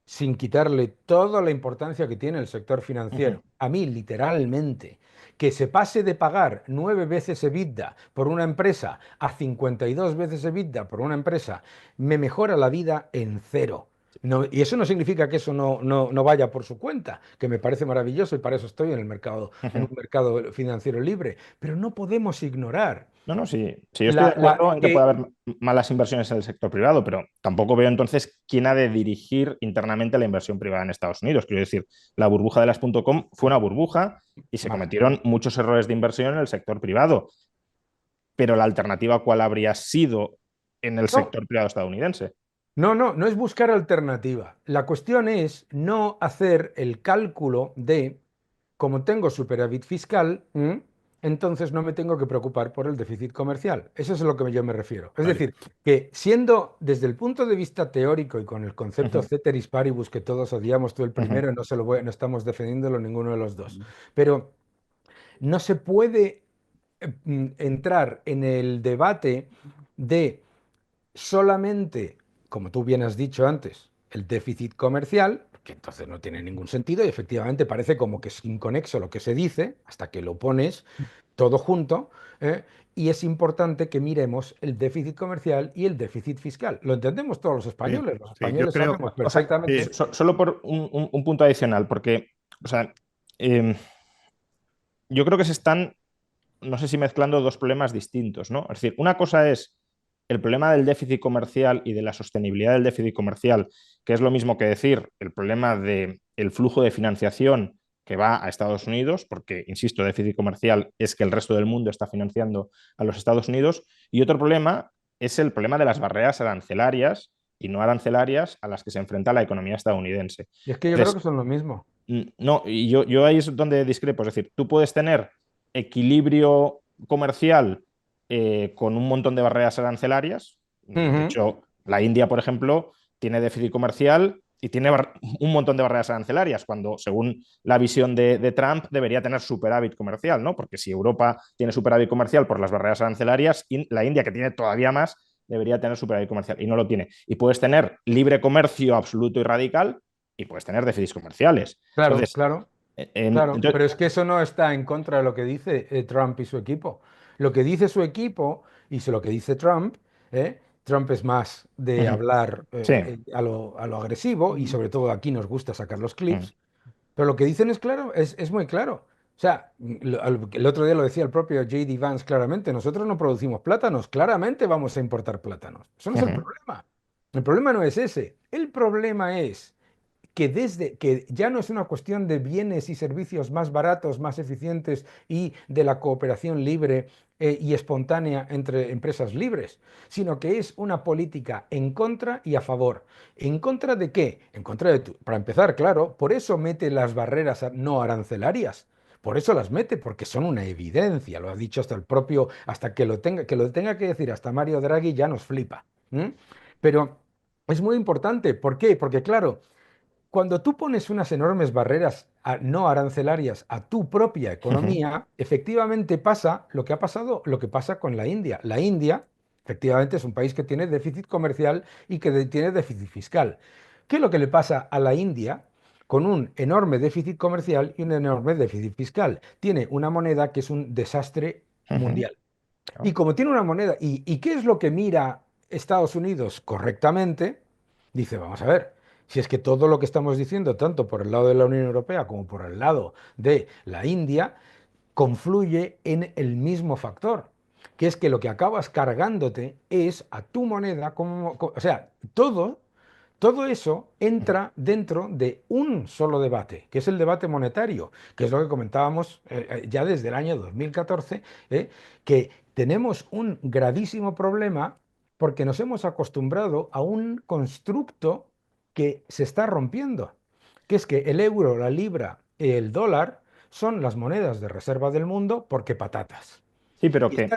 sin quitarle toda la importancia que tiene el sector Ujú. financiero. A mí, literalmente, que se pase de pagar 9 veces EBITDA por una empresa a 52 veces EBITDA por una empresa, me mejora la vida en cero. No, y eso no significa que eso no vaya por su cuenta, que me parece maravilloso y para eso estoy en el mercado, en un mercado financiero libre. Pero no podemos ignorar No, no, sí, sí, yo estoy de la, la- acuerdo en que puede que, haber malas inversiones en el sector privado, pero tampoco veo entonces quién ha de dirigir internamente la inversión privada en Estados Unidos. Quiero decir, la burbuja de las .com fue una burbuja y se vale. cometieron muchos errores de inversión en el sector privado, pero la alternativa, ¿cuál habría sido en el No, sector privado estadounidense? no es buscar alternativa. La cuestión es no hacer el cálculo de, como tengo superávit fiscal, entonces no me tengo que preocupar por el déficit comercial. Eso es a lo que yo me refiero. Es Vale. decir, que siendo desde el punto de vista teórico y con el concepto Ujú, ceteris paribus que todos odiamos, tú el ujú, primero, no estamos defendiéndolo ninguno de los dos, pero no se puede entrar en el debate de solamente, como tú bien has dicho antes, el déficit comercial, que entonces no tiene ningún sentido y efectivamente parece como que es inconexo lo que se dice hasta que lo pones todo junto, ¿eh? Y es importante que miremos el déficit comercial y el déficit fiscal. Lo entendemos todos Sí, los sí, yo españoles creo, sabemos O sea, sí, perfectamente. solo por un punto adicional, porque, o sea, em, yo creo que se están, no sé si mezclando dos problemas distintos, ¿no? Es decir, una cosa es el problema del déficit comercial y de la sostenibilidad del déficit comercial, que es lo mismo que decir el problema del flujo de financiación que va a Estados Unidos, porque, insisto, déficit comercial es que el resto del mundo está financiando a los Estados Unidos, y otro problema es el problema de las barreras arancelarias y no arancelarias a las que se enfrenta la economía estadounidense. Y es que yo creo que Entonces, son lo mismo. no, y yo ahí es donde discrepo. Es decir, tú puedes tener equilibrio comercial con un montón de barreras arancelarias. De Ujú. hecho, la India, por ejemplo, tiene déficit comercial y tiene un montón de barreras arancelarias, cuando según la visión de Trump debería tener superávit comercial, ¿no? Porque si Europa tiene superávit comercial por las barreras arancelarias, la India, que tiene todavía más, debería tener superávit comercial y no lo tiene. Y puedes tener libre comercio absoluto y radical y puedes tener déficits comerciales. Claro, Entonces, claro. Claro, entonces pero es que eso no está en contra de lo que dice Trump y su equipo. Lo que dice su equipo lo que dice Trump, Trump es más de ujú, hablar sí, a lo agresivo y sobre todo aquí nos gusta sacar los ujú, clips, pero lo que dicen es claro, es muy claro. O sea, el otro día lo decía el propio J.D. Vance claramente, nosotros no producimos plátanos, claramente vamos a importar plátanos. Eso no es el ujú, problema. El problema no es ese. El problema es que desde que ya no es una cuestión de bienes y servicios más baratos, más eficientes y de la cooperación libre y espontánea entre empresas libres, sino que es una política en contra y a favor. ¿En contra de qué? En contra de para empezar, claro, por eso mete las barreras no arancelarias. Por eso las mete, porque son una evidencia, lo ha dicho hasta el propio, hasta que lo tenga que decir hasta Mario Draghi ya nos flipa. ¿M? Pero es muy importante, ¿por qué? Porque claro, cuando tú pones unas enormes barreras no arancelarias a tu propia ujú, economía, efectivamente pasa lo que ha pasado, lo que pasa con la India. La India, efectivamente, es un país que tiene déficit comercial y que tiene déficit fiscal. ¿Qué es lo que le pasa a la India con un enorme déficit comercial y un enorme déficit fiscal? Tiene una moneda que es un desastre ujú, mundial. Y claro. como tiene una moneda, ¿y qué es lo que mira Estados Unidos correctamente? Dice, vamos a ver, si es que todo lo que estamos diciendo, tanto por el lado de la Unión Europea como por el lado de la India, confluye en el mismo factor, que es que lo que acabas cargándote es a tu moneda, o sea, todo eso Ujú, entra dentro de un solo debate, que es el debate monetario, que es lo que comentábamos ya desde el año 2014, que tenemos un gravísimo problema porque nos hemos acostumbrado a un constructo que se está rompiendo, que es que el euro, la libra, el dólar son las monedas de reserva del mundo porque patatas. sí, pero Y que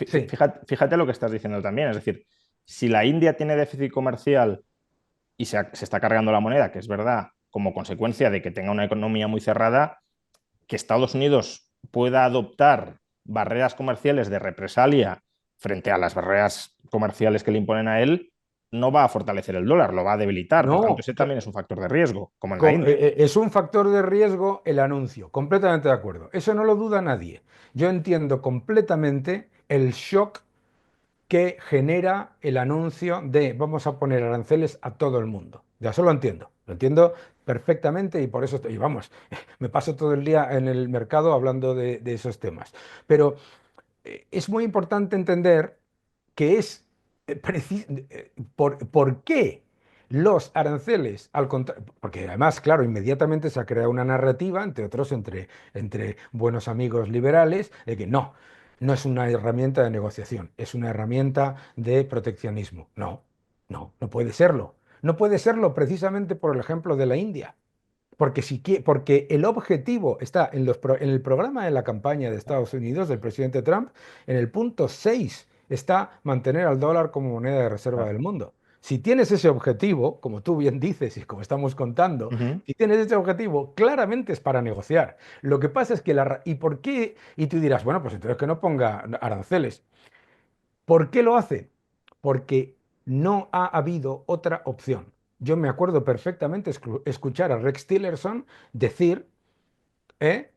sí, fíjate lo que estás diciendo también. Es decir, si la India tiene déficit comercial y se está cargando la moneda, que es verdad, como consecuencia de que tenga una economía muy cerrada, que Estados Unidos pueda adoptar barreras comerciales de represalia frente a las barreras comerciales que le imponen a él, no va a fortalecer el dólar, lo va a debilitar. Por tanto, no, ese también es un factor de riesgo, como en la India. Es un factor de riesgo el anuncio, completamente de acuerdo. Eso no lo duda nadie. Yo entiendo completamente el shock que genera el anuncio de vamos a poner aranceles a todo el mundo. Ya eso lo entiendo perfectamente y por eso estoy, vamos, me paso todo el día en el mercado hablando de esos temas. Pero es muy importante entender que es por qué los aranceles, porque además, claro, inmediatamente se ha creado una narrativa, entre otros, entre buenos amigos liberales, de que no es una herramienta de negociación, es una herramienta de proteccionismo. No puede serlo. No puede serlo precisamente por el ejemplo de la India. Porque el objetivo está en el programa de la campaña de Estados Unidos del presidente Trump, en el punto 6 está mantener al dólar como moneda de reserva Claro. del mundo. Si tienes ese objetivo, como tú bien dices y como estamos contando, Ujú. si tienes ese objetivo, claramente es para negociar. Lo que pasa es que ¿y por qué? Y tú dirás, bueno, pues entonces que no ponga aranceles. ¿Por qué lo hace? Porque no ha habido otra opción. Yo me acuerdo perfectamente escuchar a Rex Tillerson decir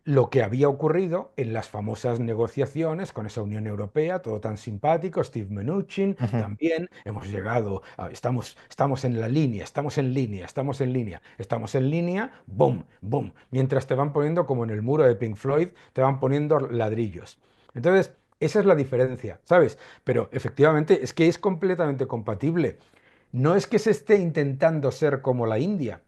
lo que había ocurrido en las famosas negociaciones con esa Unión Europea, todo tan simpático, Steve Mnuchin, Ujú. también hemos llegado, estamos en la línea, estamos en línea, estamos en línea, estamos en línea, boom, boom, mientras te van poniendo como en el muro de Pink Floyd, te van poniendo ladrillos. Entonces, esa es la diferencia, ¿sabes? Pero efectivamente es que es completamente compatible. No es que se esté intentando ser como la India,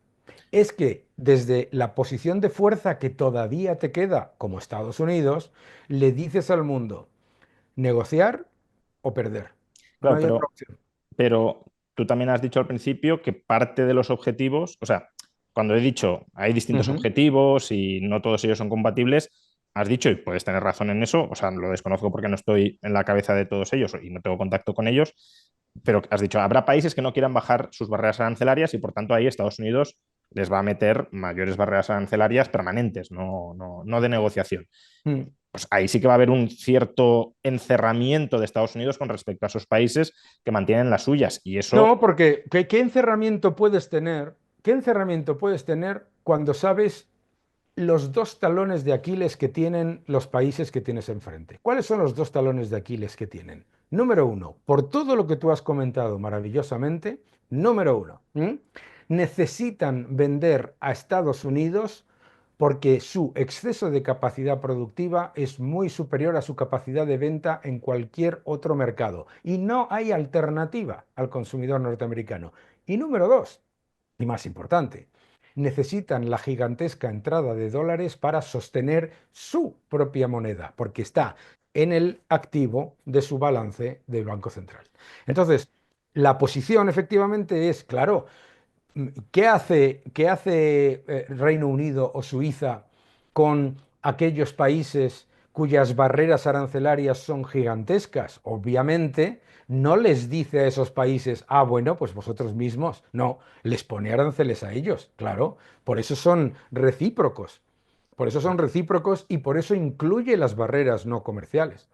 es que desde la posición de fuerza que todavía te queda como Estados Unidos, le dices al mundo, negociar o perder. No Claro, hay otra opción. pero tú también has dicho al principio que parte de los objetivos, o sea, cuando he dicho hay distintos Ujú. objetivos y no todos ellos son compatibles, has dicho, y puedes tener razón en eso, o sea, lo desconozco porque no estoy en la cabeza de todos ellos y no tengo contacto con ellos, pero has dicho, habrá países que no quieran bajar sus barreras arancelarias y por tanto ahí Estados Unidos les va a meter mayores barreras arancelarias permanentes, no de negociación. Mm. Pues ahí sí que va a haber un cierto encerramiento de Estados Unidos con respecto a esos países que mantienen las suyas. Y eso, No, porque ¿qué encerramiento puedes tener? ¿Qué encerramiento puedes tener cuando sabes los dos talones de Aquiles que tienen los países que tienes enfrente? ¿Cuáles son los dos talones de Aquiles que tienen? Número uno, por todo lo que tú has comentado maravillosamente, número uno, necesitan vender a Estados Unidos porque su exceso de capacidad productiva es muy superior a su capacidad de venta en cualquier otro mercado. Y no hay alternativa al consumidor norteamericano. Y número dos, y más importante, necesitan la gigantesca entrada de dólares para sostener su propia moneda, porque está en el activo de su balance del Banco Central. Entonces, la posición efectivamente es, claro, ¿qué hace Reino Unido o Suiza con aquellos países cuyas barreras arancelarias son gigantescas? Obviamente no les dice a esos países, ah, bueno, pues vosotros mismos. No, les pone aranceles a ellos, claro. Por eso son recíprocos. Por eso son recíprocos y por eso incluye las barreras no comerciales.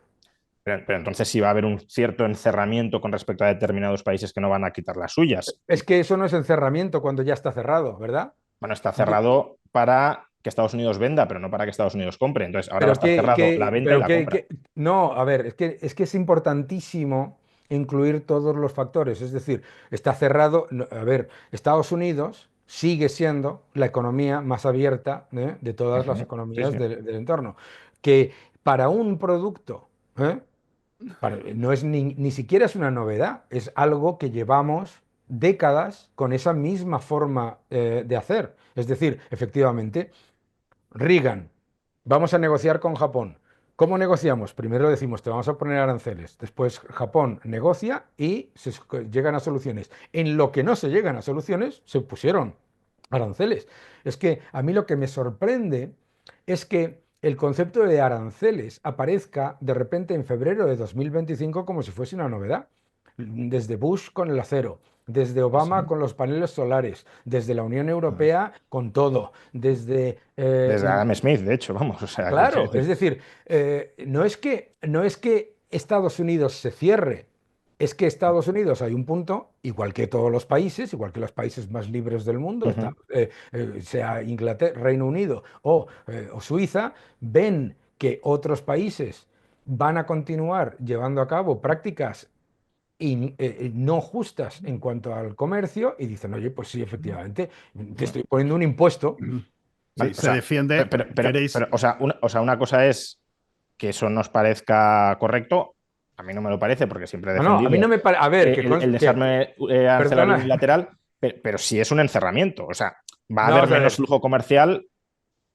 pero entonces sí va a haber un cierto encerramiento con respecto a determinados países que no van a quitar las suyas. Es que eso no es encerramiento cuando ya está cerrado, ¿verdad? Bueno, está cerrado para que Estados Unidos venda, pero no para que Estados Unidos compre. Entonces ahora va a Pero estar cerrado la venta y la compra. no, a ver, es que es importantísimo incluir todos los factores. Es decir, está cerrado, a ver, Estados Unidos sigue siendo la economía más abierta, de todas las Ujú. Sí, economías sí. del entorno. Que para un producto, ¿eh? No es ni siquiera es una novedad, es algo que llevamos décadas con esa misma forma de hacer. Es decir, efectivamente. Reagan, vamos a negociar con Japón. ¿Cómo negociamos? Primero decimos, te vamos a poner aranceles. Después Japón negocia y llegan a soluciones. En lo que no se llegan a soluciones, se pusieron aranceles. Es que a mí lo que me sorprende es que el concepto de aranceles aparezca de repente en febrero de 2025 como si fuese una novedad. Desde Bush con el acero, desde Sí, Obama sí. con los paneles solares, desde la Unión Europea con todo, desde Desde Adam Smith, de hecho, vamos, o sea, que quiero claro, es decir. decir, no es que Estados Unidos se cierre, es que Estados Unidos hay un punto, igual que todos los países, igual que los países más libres del mundo, Ujú. sea Inglaterra, Reino Unido o Suiza, ven que otros países van a continuar llevando a cabo prácticas no justas en cuanto al comercio y dicen, oye, pues sí, efectivamente, te estoy poniendo un impuesto. Sí, Vale, o se sea, defiende, queréis. o sea, una cosa es que eso nos parezca correcto. A mí no me lo parece porque siempre he No, no, a mí no defendido me parece. A ver, el desarme arancelario perdona, unilateral, pero sí es un encerramiento. O sea, va a no, haber vamos a menos ver. flujo comercial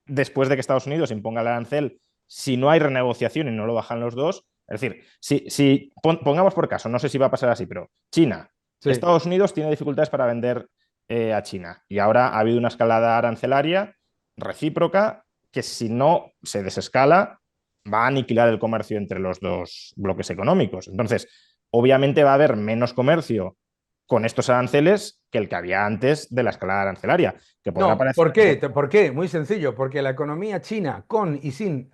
después de que Estados Unidos imponga el arancel si no hay renegociación y no lo bajan los dos. Es decir, pongamos por caso, no sé si va a pasar así, pero China, Sí, Estados Unidos tiene dificultades para vender a China. Y ahora ha habido una escalada arancelaria recíproca que, si no se desescala, va a aniquilar el comercio entre los dos bloques económicos. Entonces, obviamente va a haber menos comercio con estos aranceles que el que había antes de la escalada arancelaria, que podrá No, parecer... ¿por qué? ¿Por qué? Muy sencillo, porque la economía china, con y sin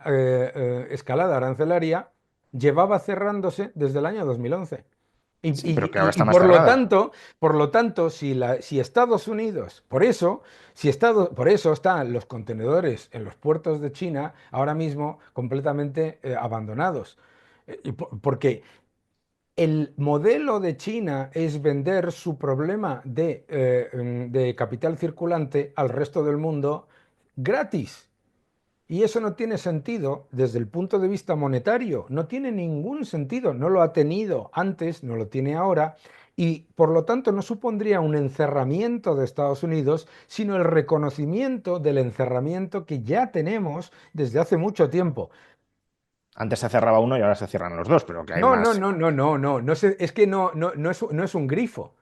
escalada arancelaria, llevaba cerrándose desde el año 2011. Y, Sí, pero que ahora y está más cerrada. por lo tanto, si Estados Unidos, por eso están los contenedores en los puertos de China ahora mismo completamente abandonados. Porque el modelo de China es vender su problema de capital circulante al resto del mundo gratis. Y eso no tiene sentido desde el punto de vista monetario. No tiene ningún sentido. No lo ha tenido antes, no lo tiene ahora. Y por lo tanto no supondría un encerramiento de Estados Unidos, sino el reconocimiento del encerramiento que ya tenemos desde hace mucho tiempo. Antes se cerraba uno y ahora se cierran los dos, pero que hay No, no, más. no, no, no, no. Es que no es un grifo.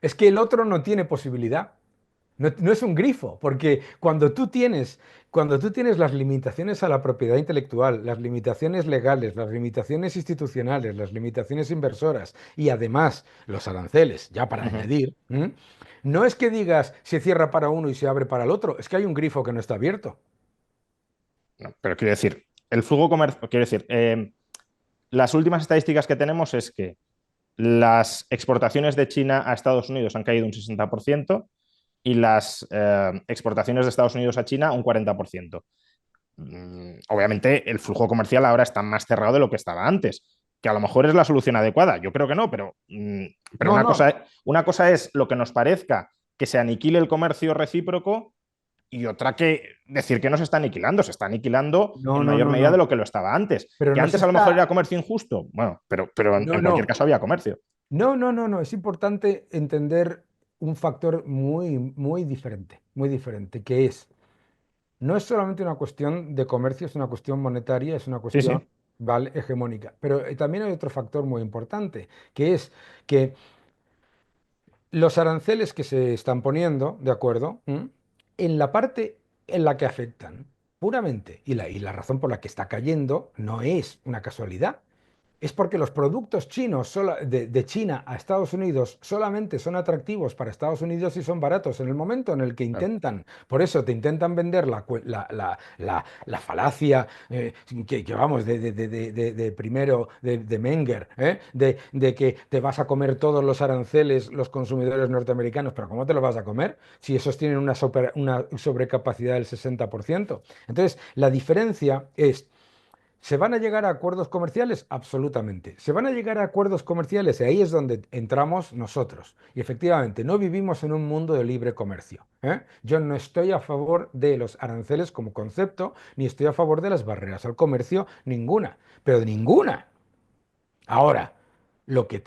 Es que el otro no tiene posibilidad. No es un grifo, porque cuando tú tienes las limitaciones a la propiedad intelectual, las limitaciones legales, las limitaciones institucionales, las limitaciones inversoras y además los aranceles, ya para Ujú. añadir, no es que digas se cierra para uno y se abre para el otro, es que hay un grifo que no está abierto. No, pero quiero decir, el flujo comercial, quiero decir, las últimas estadísticas que tenemos es que las exportaciones de China a Estados Unidos han caído un 60% y las exportaciones de Estados Unidos a China un 40%. Obviamente el flujo comercial ahora está más cerrado de lo que estaba antes, que a lo mejor es la solución adecuada. Yo creo que no, pero No, no, una cosa es lo que nos parezca que se aniquile el comercio recíproco y otra que decir que no se está aniquilando no, en no, mayor no, medida de no. lo que lo estaba antes. Pero Que no se antes a lo mejor era está. comercio injusto, bueno, pero No, en cualquier no. caso había comercio. No, no, no, no. Es importante entender un factor muy diferente, que es. No es solamente una cuestión de comercio, es una cuestión monetaria, es una Sí, cuestión, sí. ¿vale?, hegemónica. Pero también hay otro factor muy importante, que es que los aranceles que se están poniendo, ¿de acuerdo? En la parte en la que afectan puramente, y la razón por la que está cayendo no es una casualidad, es porque los productos chinos de China a Estados Unidos solamente son atractivos para Estados Unidos y son baratos en el momento en el que Claro. intentan. Por eso te intentan vender la falacia que vamos de primero de Menger, de que te vas a comer todos los aranceles los consumidores norteamericanos. Pero ¿cómo te los vas a comer si esos tienen una sobrecapacidad del 60%? Entonces, la diferencia es. ¿Se van a llegar a acuerdos comerciales? Absolutamente. ¿Se van a llegar a acuerdos comerciales? Y ahí es donde entramos nosotros. Y efectivamente, no vivimos en un mundo de libre comercio, ¿eh? Yo no estoy a favor de los aranceles como concepto, ni estoy a favor de las barreras al comercio, ninguna, pero ninguna. Ahora, lo que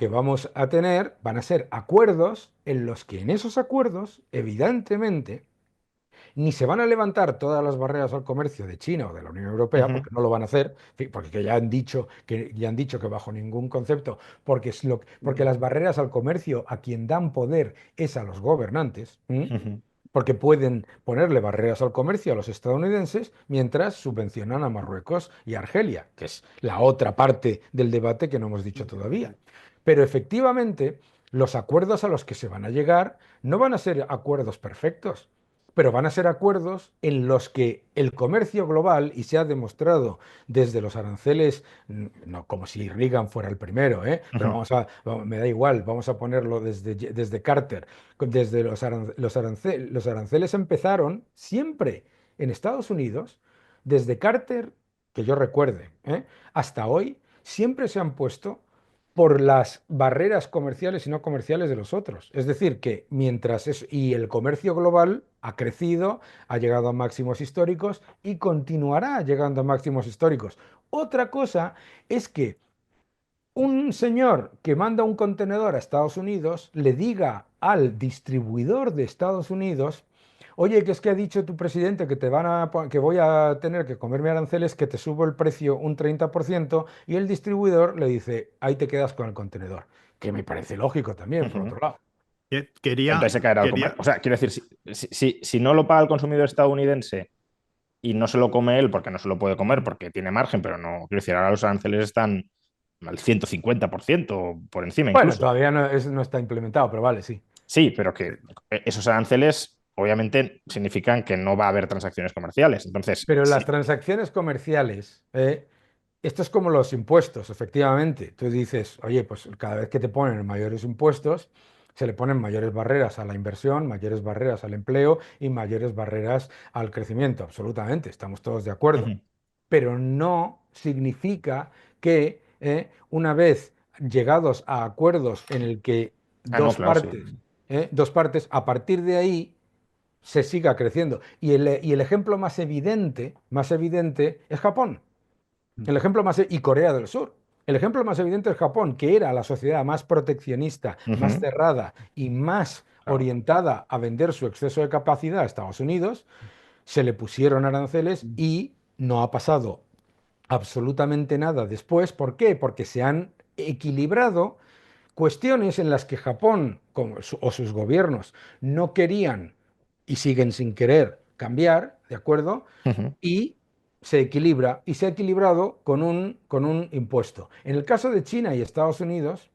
vamos a tener van a ser acuerdos en los que en esos acuerdos, evidentemente, ni se van a levantar todas las barreras al comercio de China o de la Unión Europea, Ujú, porque no lo van a hacer, porque ya han dicho que bajo ningún concepto, porque las barreras al comercio a quien dan poder es a los gobernantes, ujú. porque pueden ponerle barreras al comercio a los estadounidenses mientras subvencionan a Marruecos y Argelia, que es la otra parte del debate que no hemos dicho todavía. Pero efectivamente, los acuerdos a los que se van a llegar no van a ser acuerdos perfectos, pero van a ser acuerdos en los que el comercio global, y se ha demostrado desde los aranceles, no como si Reagan fuera el primero, pero Ujú. me da igual, vamos a ponerlo desde Carter, desde los aranceles empezaron siempre en Estados Unidos, desde Carter, que yo recuerde, hasta hoy, siempre se han puesto por las barreras comerciales y no comerciales de los otros. Es decir, que y el comercio global ha crecido, ha llegado a máximos históricos y continuará llegando a máximos históricos. Otra cosa es que un señor que manda un contenedor a Estados Unidos le diga al distribuidor de Estados Unidos: oye, que es que ha dicho tu presidente que voy a tener que comerme aranceles, que te subo el precio un 30%, y el distribuidor le dice: ahí te quedas con el contenedor. Que me parece lógico también, por Ujú. otro lado. Quería, Entonces se caerá el quería, comercio. O sea, quiero decir, si no lo paga el consumidor estadounidense y no se lo come él porque no se lo puede comer, porque tiene margen, pero no, quiero decir, ahora los aranceles están al 150% por encima Bueno, incluso. todavía no está implementado, pero vale, sí. Sí, pero que esos aranceles obviamente significan que no va a haber transacciones comerciales. Entonces, Pero las sí. transacciones comerciales, esto es como los impuestos, efectivamente. Tú dices, oye, pues cada vez que te ponen mayores impuestos, se le ponen mayores barreras a la inversión, mayores barreras al empleo y mayores barreras al crecimiento. Absolutamente, estamos todos de acuerdo. Ujú. Pero no significa que una vez llegados a acuerdos en el que Ah, no, claro, sí. dos partes, a partir de ahí se siga creciendo. Y el ejemplo más evidente es Japón. El ejemplo y Corea del Sur. El ejemplo más evidente es Japón, que era la sociedad más proteccionista, más Ujú, cerrada y más claro. orientada a vender su exceso de capacidad a Estados Unidos. Se le pusieron aranceles y no ha pasado absolutamente nada después. ¿Por qué? Porque se han equilibrado cuestiones en las que Japón o sus gobiernos no querían y siguen sin querer cambiar, ¿de acuerdo? Ujú. Y se equilibra y se ha equilibrado con un impuesto. En el caso de China y Estados Unidos,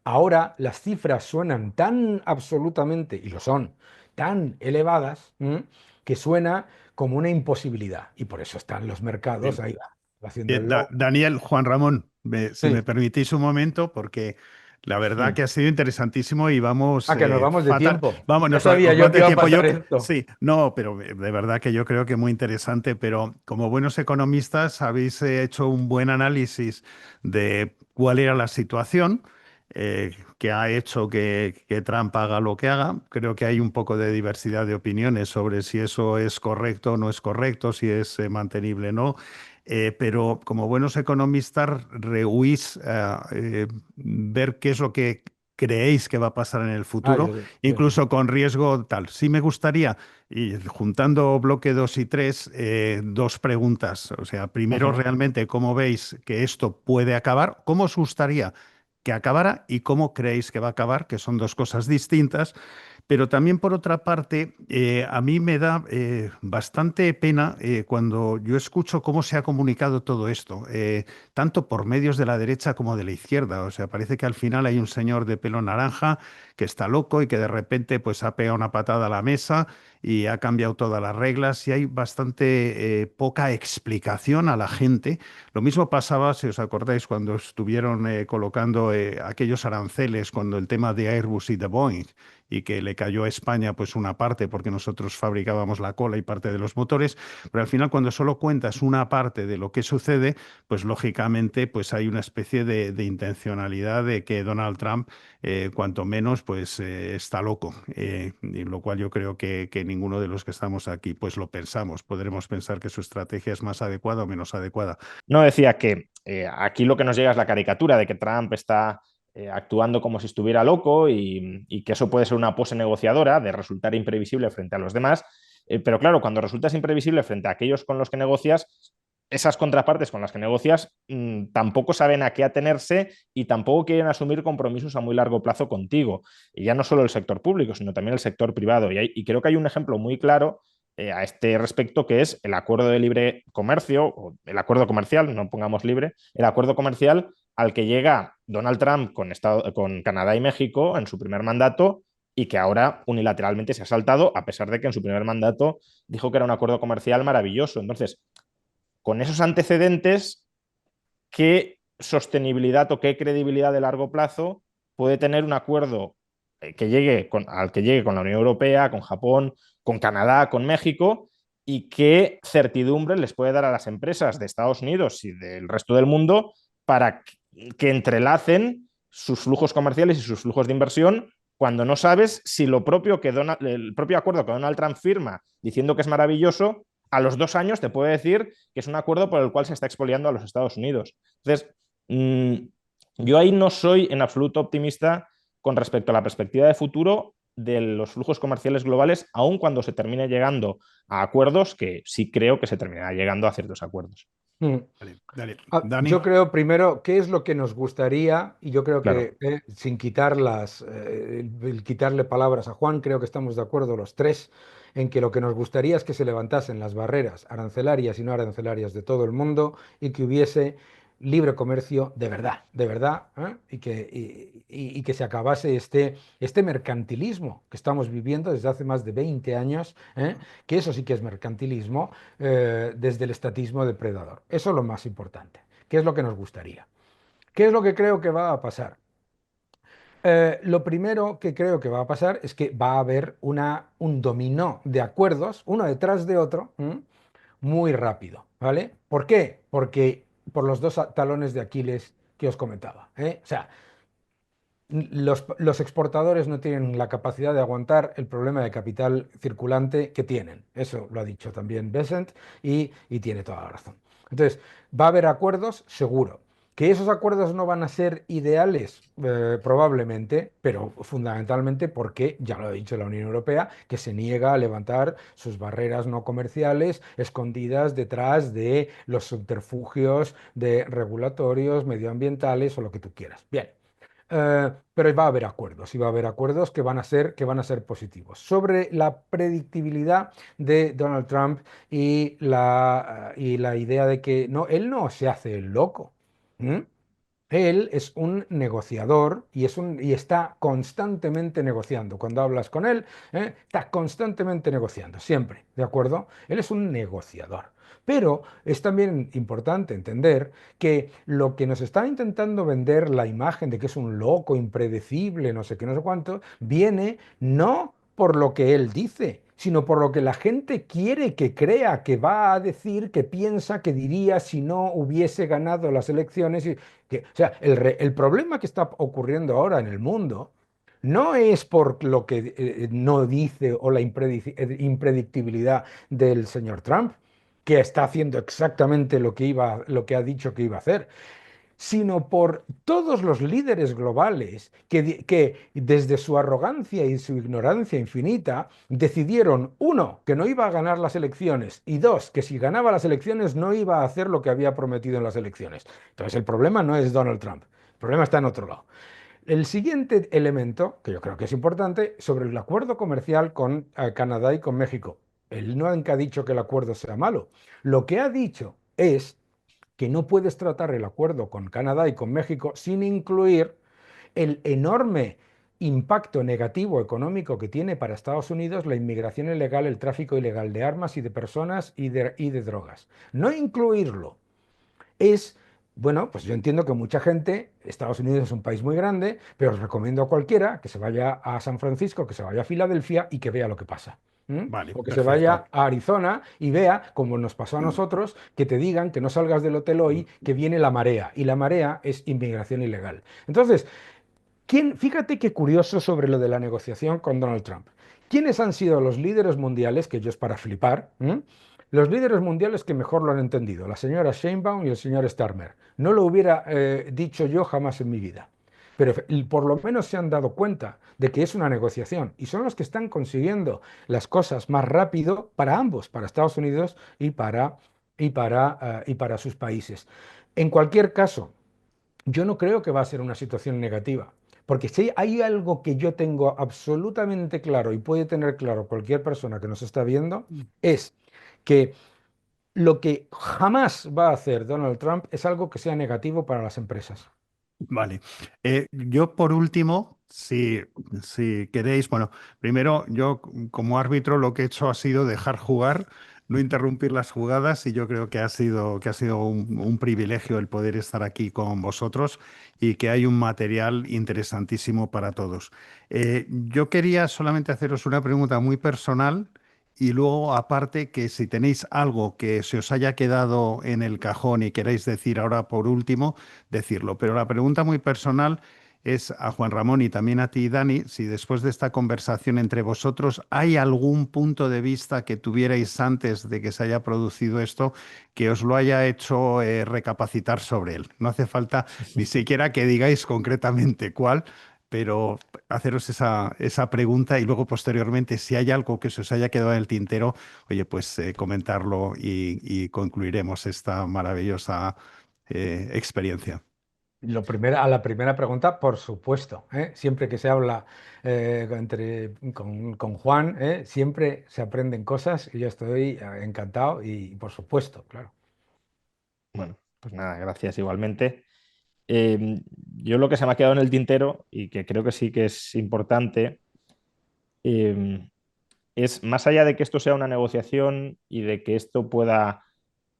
ahora las cifras suenan tan absolutamente, y lo son, tan elevadas, que suena como una imposibilidad. Y por eso están los mercados Bien. ahí haciendo el loco. Daniel, Juan Ramón, si me Sí. permitís un momento, porque la verdad Mm. que ha sido interesantísimo y vamos Que nos vamos de fatal. tiempo. Vamos, Ya sabía os yo va que de iba a tiempo. pasar esto. Sí, no, pero de verdad que yo creo que muy interesante, pero como buenos economistas habéis hecho un buen análisis de cuál era la situación. Que ha hecho que Trump haga lo que haga. Creo que hay un poco de diversidad de opiniones sobre si eso es correcto o no es correcto, si es mantenible o no. Pero como buenos economistas rehuís ver qué es lo que creéis que va a pasar en el futuro, Sí. incluso con riesgo tal. Sí me gustaría, y juntando bloque 2 y 3, dos preguntas. O sea, primero, Ujú. realmente, ¿cómo veis que esto puede acabar? ¿Cómo os gustaría que acabara y cómo creéis que va a acabar? Que son dos cosas distintas. Pero también, por otra parte, a mí me da bastante pena cuando yo escucho cómo se ha comunicado todo esto, tanto por medios de la derecha como de la izquierda. O sea, parece que al final hay un señor de pelo naranja que está loco y que de repente pues ha pegado una patada a la mesa y ha cambiado todas las reglas y hay bastante poca explicación a la gente. Lo mismo pasaba, si os acordáis, cuando estuvieron colocando aquellos aranceles, cuando el tema de Airbus y de Boeing y que le cayó a España pues una parte porque nosotros fabricábamos la cola y parte de los motores, pero al final cuando solo cuentas una parte de lo que sucede, pues lógicamente pues hay una especie de intencionalidad de que Donald Trump cuanto menos pues está loco, y lo cual yo creo que ninguno de los que estamos aquí pues lo pensamos. Podremos pensar que su estrategia es más adecuada o menos adecuada. No, decía que aquí lo que nos llega es la caricatura de que Trump está actuando como si estuviera loco y que eso puede ser una pose negociadora de resultar imprevisible frente a los demás. Pero claro, cuando resultas imprevisible frente a aquellos con los que negocias, esas contrapartes con las que negocias tampoco saben a qué atenerse y tampoco quieren asumir compromisos a muy largo plazo contigo. Y ya no solo el sector público, sino también el sector privado. Y creo que hay un ejemplo muy claro a este respecto, que es el acuerdo de libre comercio, o el acuerdo comercial, no pongamos libre, el acuerdo comercial al que llega Donald Trump con Canadá y México en su primer mandato y que ahora unilateralmente se ha saltado, a pesar de que en su primer mandato dijo que era un acuerdo comercial maravilloso. Entonces, con esos antecedentes, ¿qué sostenibilidad o qué credibilidad de largo plazo puede tener un acuerdo al que llegue con la Unión Europea, con Japón, con Canadá, con México, y qué certidumbre les puede dar a las empresas de Estados Unidos y del resto del mundo para que entrelacen sus flujos comerciales y sus flujos de inversión cuando no sabes si el propio acuerdo que Donald Trump firma diciendo que es maravilloso, a los 2 años te puede decir que es un acuerdo por el cual se está expoliando a los Estados Unidos. Entonces, mmm, yo ahí no soy en absoluto optimista con respecto a la perspectiva de futuro de los flujos comerciales globales, aun cuando se termine llegando a acuerdos, que sí creo que se terminará llegando a ciertos acuerdos. Mm. Dale, dale. Yo Dani. creo primero, ¿qué es lo que nos gustaría? Y yo creo Claro. que sin quitarlas, el quitarle palabras a Juan, creo que estamos de acuerdo los tres en que lo que nos gustaría es que se levantasen las barreras arancelarias y no arancelarias de todo el mundo y que hubiese libre comercio de verdad, ¿eh? Y que se acabase este mercantilismo que estamos viviendo desde hace más de 20 años, ¿eh? Que eso sí que es mercantilismo, desde el estatismo depredador. Eso es lo más importante. ¿Qué es lo que nos gustaría? ¿Qué es lo que creo que va a pasar? Lo primero que creo que va a pasar es que va a haber un dominó de acuerdos, uno detrás de otro, muy rápido, ¿vale? ¿Por qué? Porque por los dos talones de Aquiles que os comentaba, ¿eh? O sea, los exportadores no tienen la capacidad de aguantar el problema de capital circulante que tienen. Eso lo ha dicho también Besant y tiene toda la razón. Entonces, va a haber acuerdos, seguro. Que esos acuerdos no van a ser ideales, probablemente, pero fundamentalmente porque, ya lo ha dicho la Unión Europea, que se niega a levantar sus barreras no comerciales escondidas detrás de los subterfugios de regulatorios, medioambientales o lo que tú quieras. Bien. Pero va a haber acuerdos y va a haber acuerdos que van a ser positivos. Sobre la predictibilidad de Donald Trump y la idea de que no, él no se hace el loco. ¿M? Él es un negociador y está constantemente negociando. Cuando hablas con él, está constantemente negociando, siempre, ¿de acuerdo? Él es un negociador. Pero es también importante entender que lo que nos está intentando vender la imagen de que es un loco impredecible, no sé qué, no sé cuánto, viene no por lo que él dice, sino por lo que la gente quiere que crea, que va a decir, que piensa, que diría si no hubiese ganado las elecciones. O sea, el problema que está ocurriendo ahora en el mundo no es por lo que no dice o la impredictibilidad del señor Trump, que está haciendo exactamente lo que ha dicho que iba a hacer, sino por todos los líderes globales que desde su arrogancia y su ignorancia infinita decidieron, uno, que no iba a ganar las elecciones y dos, que si ganaba las elecciones no iba a hacer lo que había prometido en las elecciones. Entonces el problema no es Donald Trump, el problema está en otro lado. El siguiente elemento, que yo creo que es importante, sobre el acuerdo comercial con Canadá y con México. Él nunca ha dicho que el acuerdo sea malo. Lo que ha dicho es que no puedes tratar el acuerdo con Canadá y con México sin incluir el enorme impacto negativo económico que tiene para Estados Unidos la inmigración ilegal, el tráfico ilegal de armas y de personas y de drogas. No incluirlo es, bueno, pues yo entiendo que mucha gente, Estados Unidos es un país muy grande, pero os recomiendo a cualquiera que se vaya a San Francisco, que se vaya a Filadelfia y que vea lo que pasa. Vale, O que se perfecto. vaya a Arizona y vea, como nos pasó a nosotros, que te digan que no salgas del hotel hoy, que viene la marea. Y la marea es inmigración ilegal. Entonces, fíjate qué curioso sobre lo de la negociación con Donald Trump. ¿Quiénes han sido los líderes mundiales, que yo es para flipar, los líderes mundiales que mejor lo han entendido? La señora Sheinbaum y el señor Starmer. No lo hubiera dicho yo jamás en mi vida. Pero por lo menos se han dado cuenta de que es una negociación y son los que están consiguiendo las cosas más rápido para ambos, para Estados Unidos y para sus países. En cualquier caso, yo no creo que va a ser una situación negativa, porque si hay algo que yo tengo absolutamente claro y puede tener claro cualquier persona que nos está viendo, es que lo que jamás va a hacer Donald Trump es algo que sea negativo para las empresas. Vale. Yo por último, si queréis, bueno, primero yo como árbitro lo que he hecho ha sido dejar jugar, no interrumpir las jugadas y yo creo que ha sido un privilegio el poder estar aquí con vosotros y que hay un material interesantísimo para todos. Yo quería solamente haceros una pregunta muy personal. Y luego, aparte, que si tenéis algo que se os haya quedado en el cajón y queréis decir ahora por último, decirlo. Pero la pregunta muy personal es a Juan Ramón y también a ti, Dani, si después de esta conversación entre vosotros hay algún punto de vista que tuvierais antes de que se haya producido esto que os lo haya hecho recapacitar sobre él. No hace falta ni siquiera que digáis concretamente cuál, pero haceros esa pregunta y luego posteriormente, si hay algo que se os haya quedado en el tintero, oye, pues comentarlo y concluiremos esta maravillosa experiencia. A la primera pregunta, por supuesto, ¿eh? Siempre que se habla con Juan, siempre se aprenden cosas y yo estoy encantado y por supuesto, claro. Bueno, pues nada, gracias igualmente. Yo lo que se me ha quedado en el tintero y que creo que sí que es importante eh, es, más allá de que esto sea una negociación y de que esto pueda,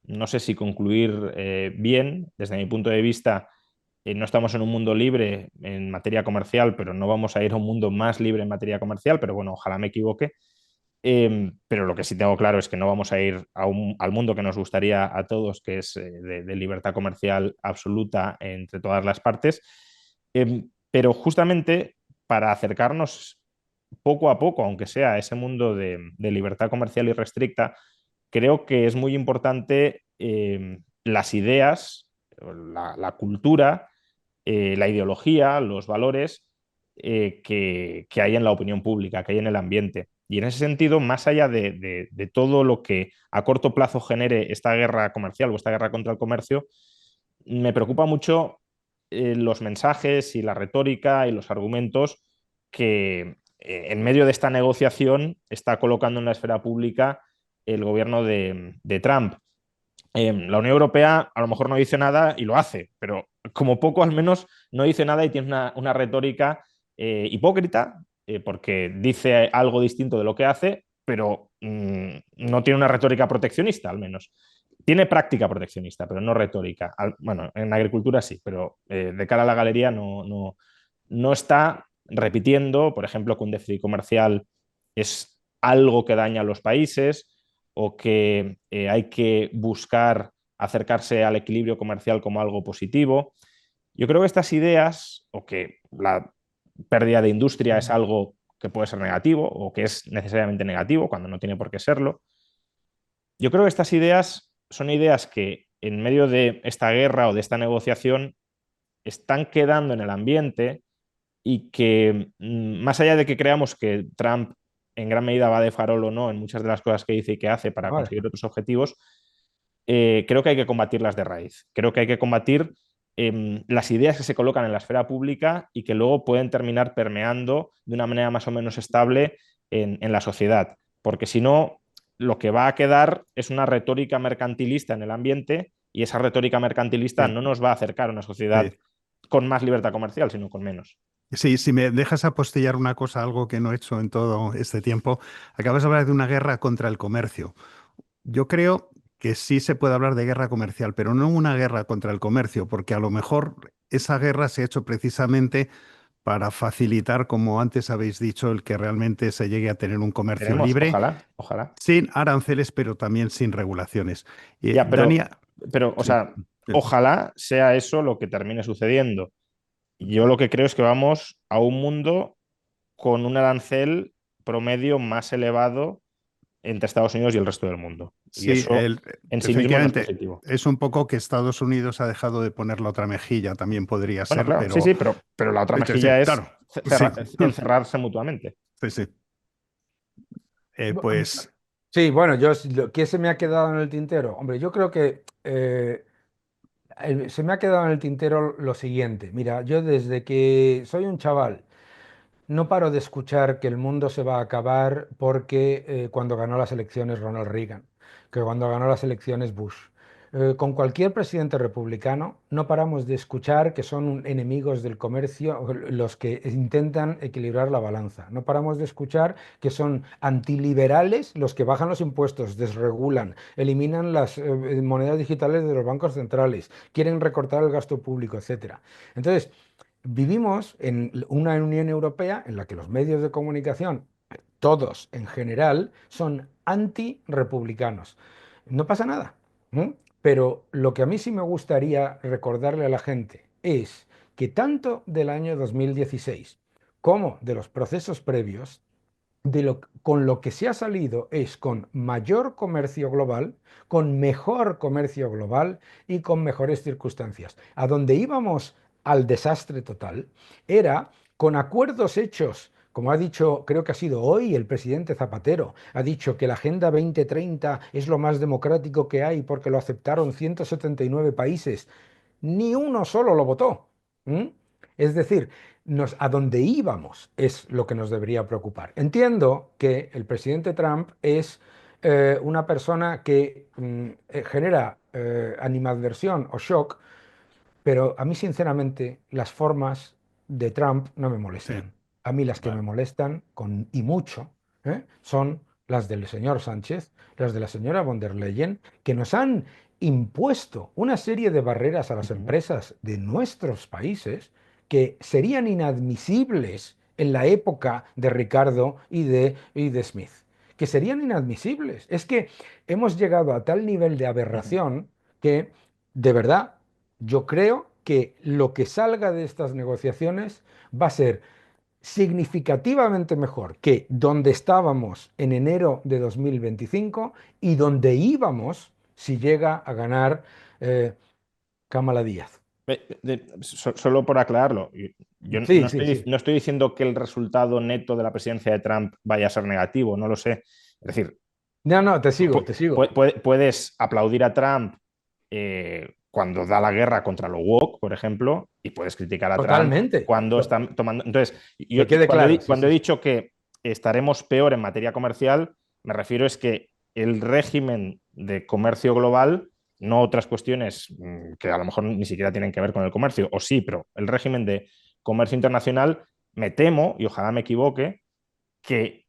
no sé si concluir bien, desde mi punto de vista, no estamos en un mundo libre en materia comercial, pero no vamos a ir a un mundo más libre en materia comercial, pero bueno, ojalá me equivoque. Pero lo que sí tengo claro es que no vamos a ir al mundo que nos gustaría a todos, que es de libertad comercial absoluta entre todas las partes. Pero justamente para acercarnos poco a poco, aunque sea a ese mundo de libertad comercial irrestricta, creo que es muy importante las ideas, la cultura, la ideología, los valores que hay en la opinión pública, que hay en el ambiente. Y en ese sentido, más allá de todo lo que a corto plazo genere esta guerra comercial o esta guerra contra el comercio, me preocupa mucho los mensajes y la retórica y los argumentos que en medio de esta negociación está colocando en la esfera pública el gobierno de Trump. La Unión Europea a lo mejor no dice nada y lo hace, pero como poco al menos no dice nada y tiene una retórica hipócrita, porque dice algo distinto de lo que hace, pero no tiene una retórica proteccionista al menos. Tiene práctica proteccionista, pero no retórica. Bueno, en agricultura sí, pero de cara a la galería no está repitiendo, por ejemplo, que un déficit comercial es algo que daña a los países o que hay que buscar acercarse al equilibrio comercial como algo positivo. Yo creo que estas ideas, o que la pérdida de industria es algo que puede ser negativo o que es necesariamente negativo cuando no tiene por qué serlo, yo creo que estas ideas son ideas que en medio de esta guerra o de esta negociación están quedando en el ambiente y que más allá de que creamos que Trump en gran medida va de farol o no en muchas de las cosas que dice y que hace para Vale. conseguir otros objetivos, creo que hay que combatirlas de raíz. Creo que hay que combatir las ideas que se colocan en la esfera pública y que luego pueden terminar permeando de una manera más o menos estable en la sociedad. Porque si no, lo que va a quedar es una retórica mercantilista en el ambiente y esa retórica mercantilista Sí, no nos va a acercar a una sociedad sí. con más libertad comercial, sino con menos. Sí, si me dejas apostillar una cosa, algo que no he hecho en todo este tiempo, acabas de hablar de una guerra contra el comercio. Yo creo que sí se puede hablar de guerra comercial, pero no una guerra contra el comercio, porque a lo mejor esa guerra se ha hecho precisamente para facilitar, como antes habéis dicho, el que realmente se llegue a tener un comercio Veremos, libre, ojalá, ojalá. sin aranceles, pero también sin regulaciones. Ya, Dania, o sí, sea, sí, ojalá sea eso lo que termine sucediendo. Yo lo que creo es que vamos a un mundo con un arancel promedio más elevado entre Estados Unidos y el resto del mundo. Y sí, eso en sí mismo no es efectivamente, positivo. es un poco que Estados Unidos ha dejado de poner la otra mejilla, también podría Bueno, ser, claro, sí, pero sí, pero la otra sí, sí, mejilla es claro, sí, encerrarse mutuamente. sí, sí. Bu- Pues Sí, bueno, ¿qué se me ha quedado en el tintero? Hombre, yo creo que se me ha quedado en el tintero lo siguiente. Mira, yo desde que soy un chaval no paro de escuchar que el mundo se va a acabar porque cuando ganó las elecciones Ronald Reagan, que cuando ganó las elecciones Bush. Con cualquier presidente republicano no paramos de escuchar que son enemigos del comercio los que intentan equilibrar la balanza. No paramos de escuchar que son antiliberales los que bajan los impuestos, desregulan, eliminan las monedas digitales de los bancos centrales, quieren recortar el gasto público, etcétera. Entonces, vivimos en una Unión Europea en la que los medios de comunicación, todos en general, son anti-republicanos. No pasa nada, ¿m? Pero lo que a mí sí me gustaría recordarle a la gente es que tanto del año 2016 como de los procesos previos, con lo que se ha salido es con mayor comercio global, con mejor comercio global y con mejores circunstancias. A donde íbamos al desastre total era con acuerdos hechos, como ha dicho, creo que ha sido hoy el presidente Zapatero, ha dicho que la Agenda 2030 es lo más democrático que hay porque lo aceptaron 179 países, ni uno solo lo votó. ¿Mm? Es decir, a dónde íbamos es lo que nos debería preocupar. Entiendo que el presidente Trump es una persona que genera animadversión o shock, pero a mí, sinceramente, las formas de Trump no me Sí, molestan. A mí las que me vale. molestan, y mucho, son las del señor Sánchez, las de la señora von der Leyen, que nos han impuesto una serie de barreras a las Ujú. empresas de nuestros países que serían inadmisibles en la época de Ricardo y de Smith. Que serían inadmisibles. Es que hemos llegado a tal nivel de Ujú. aberración que, de verdad, yo creo que lo que salga de estas negociaciones va a ser significativamente mejor que donde estábamos en enero de 2025 y donde íbamos si llega a ganar Kamala Díaz. Solo por aclararlo, yo Sí, sí, sí. no estoy diciendo que el resultado neto de la presidencia de Trump vaya a ser negativo, no lo sé. Es decir, No, no, te sigo, te sigo. puedes aplaudir a Trump cuando da la guerra contra lo woke, por ejemplo, y puedes criticar a Trump Totalmente. cuando están tomando. Entonces, Que quede claro. Sí, cuando sí, he sí. dicho que estaremos peor en materia comercial, me refiero es que el régimen de comercio global, no otras cuestiones que a lo mejor ni siquiera tienen que ver con el comercio, o sí, pero el régimen de comercio internacional, me temo, y ojalá me equivoque, que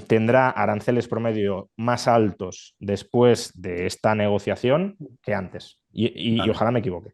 tendrá aranceles promedio más altos después de esta negociación que antes. Y Vale. ojalá me equivoque.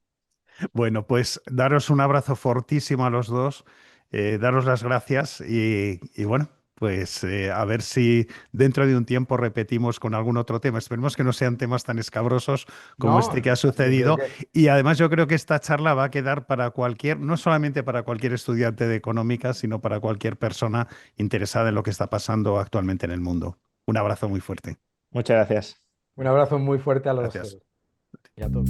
Bueno, pues daros un abrazo fortísimo a los dos, daros las gracias y bueno, pues a ver si dentro de un tiempo repetimos con algún otro tema. Esperemos que no sean temas tan escabrosos como este No, que ha yo creo sucedido. que Y además yo creo que esta charla va a quedar para cualquier, no solamente para cualquier estudiante de económica, sino para cualquier persona interesada en lo que está pasando actualmente en el mundo. Un abrazo muy fuerte. Muchas gracias. un abrazo muy fuerte a los Gracias. dos y a todos.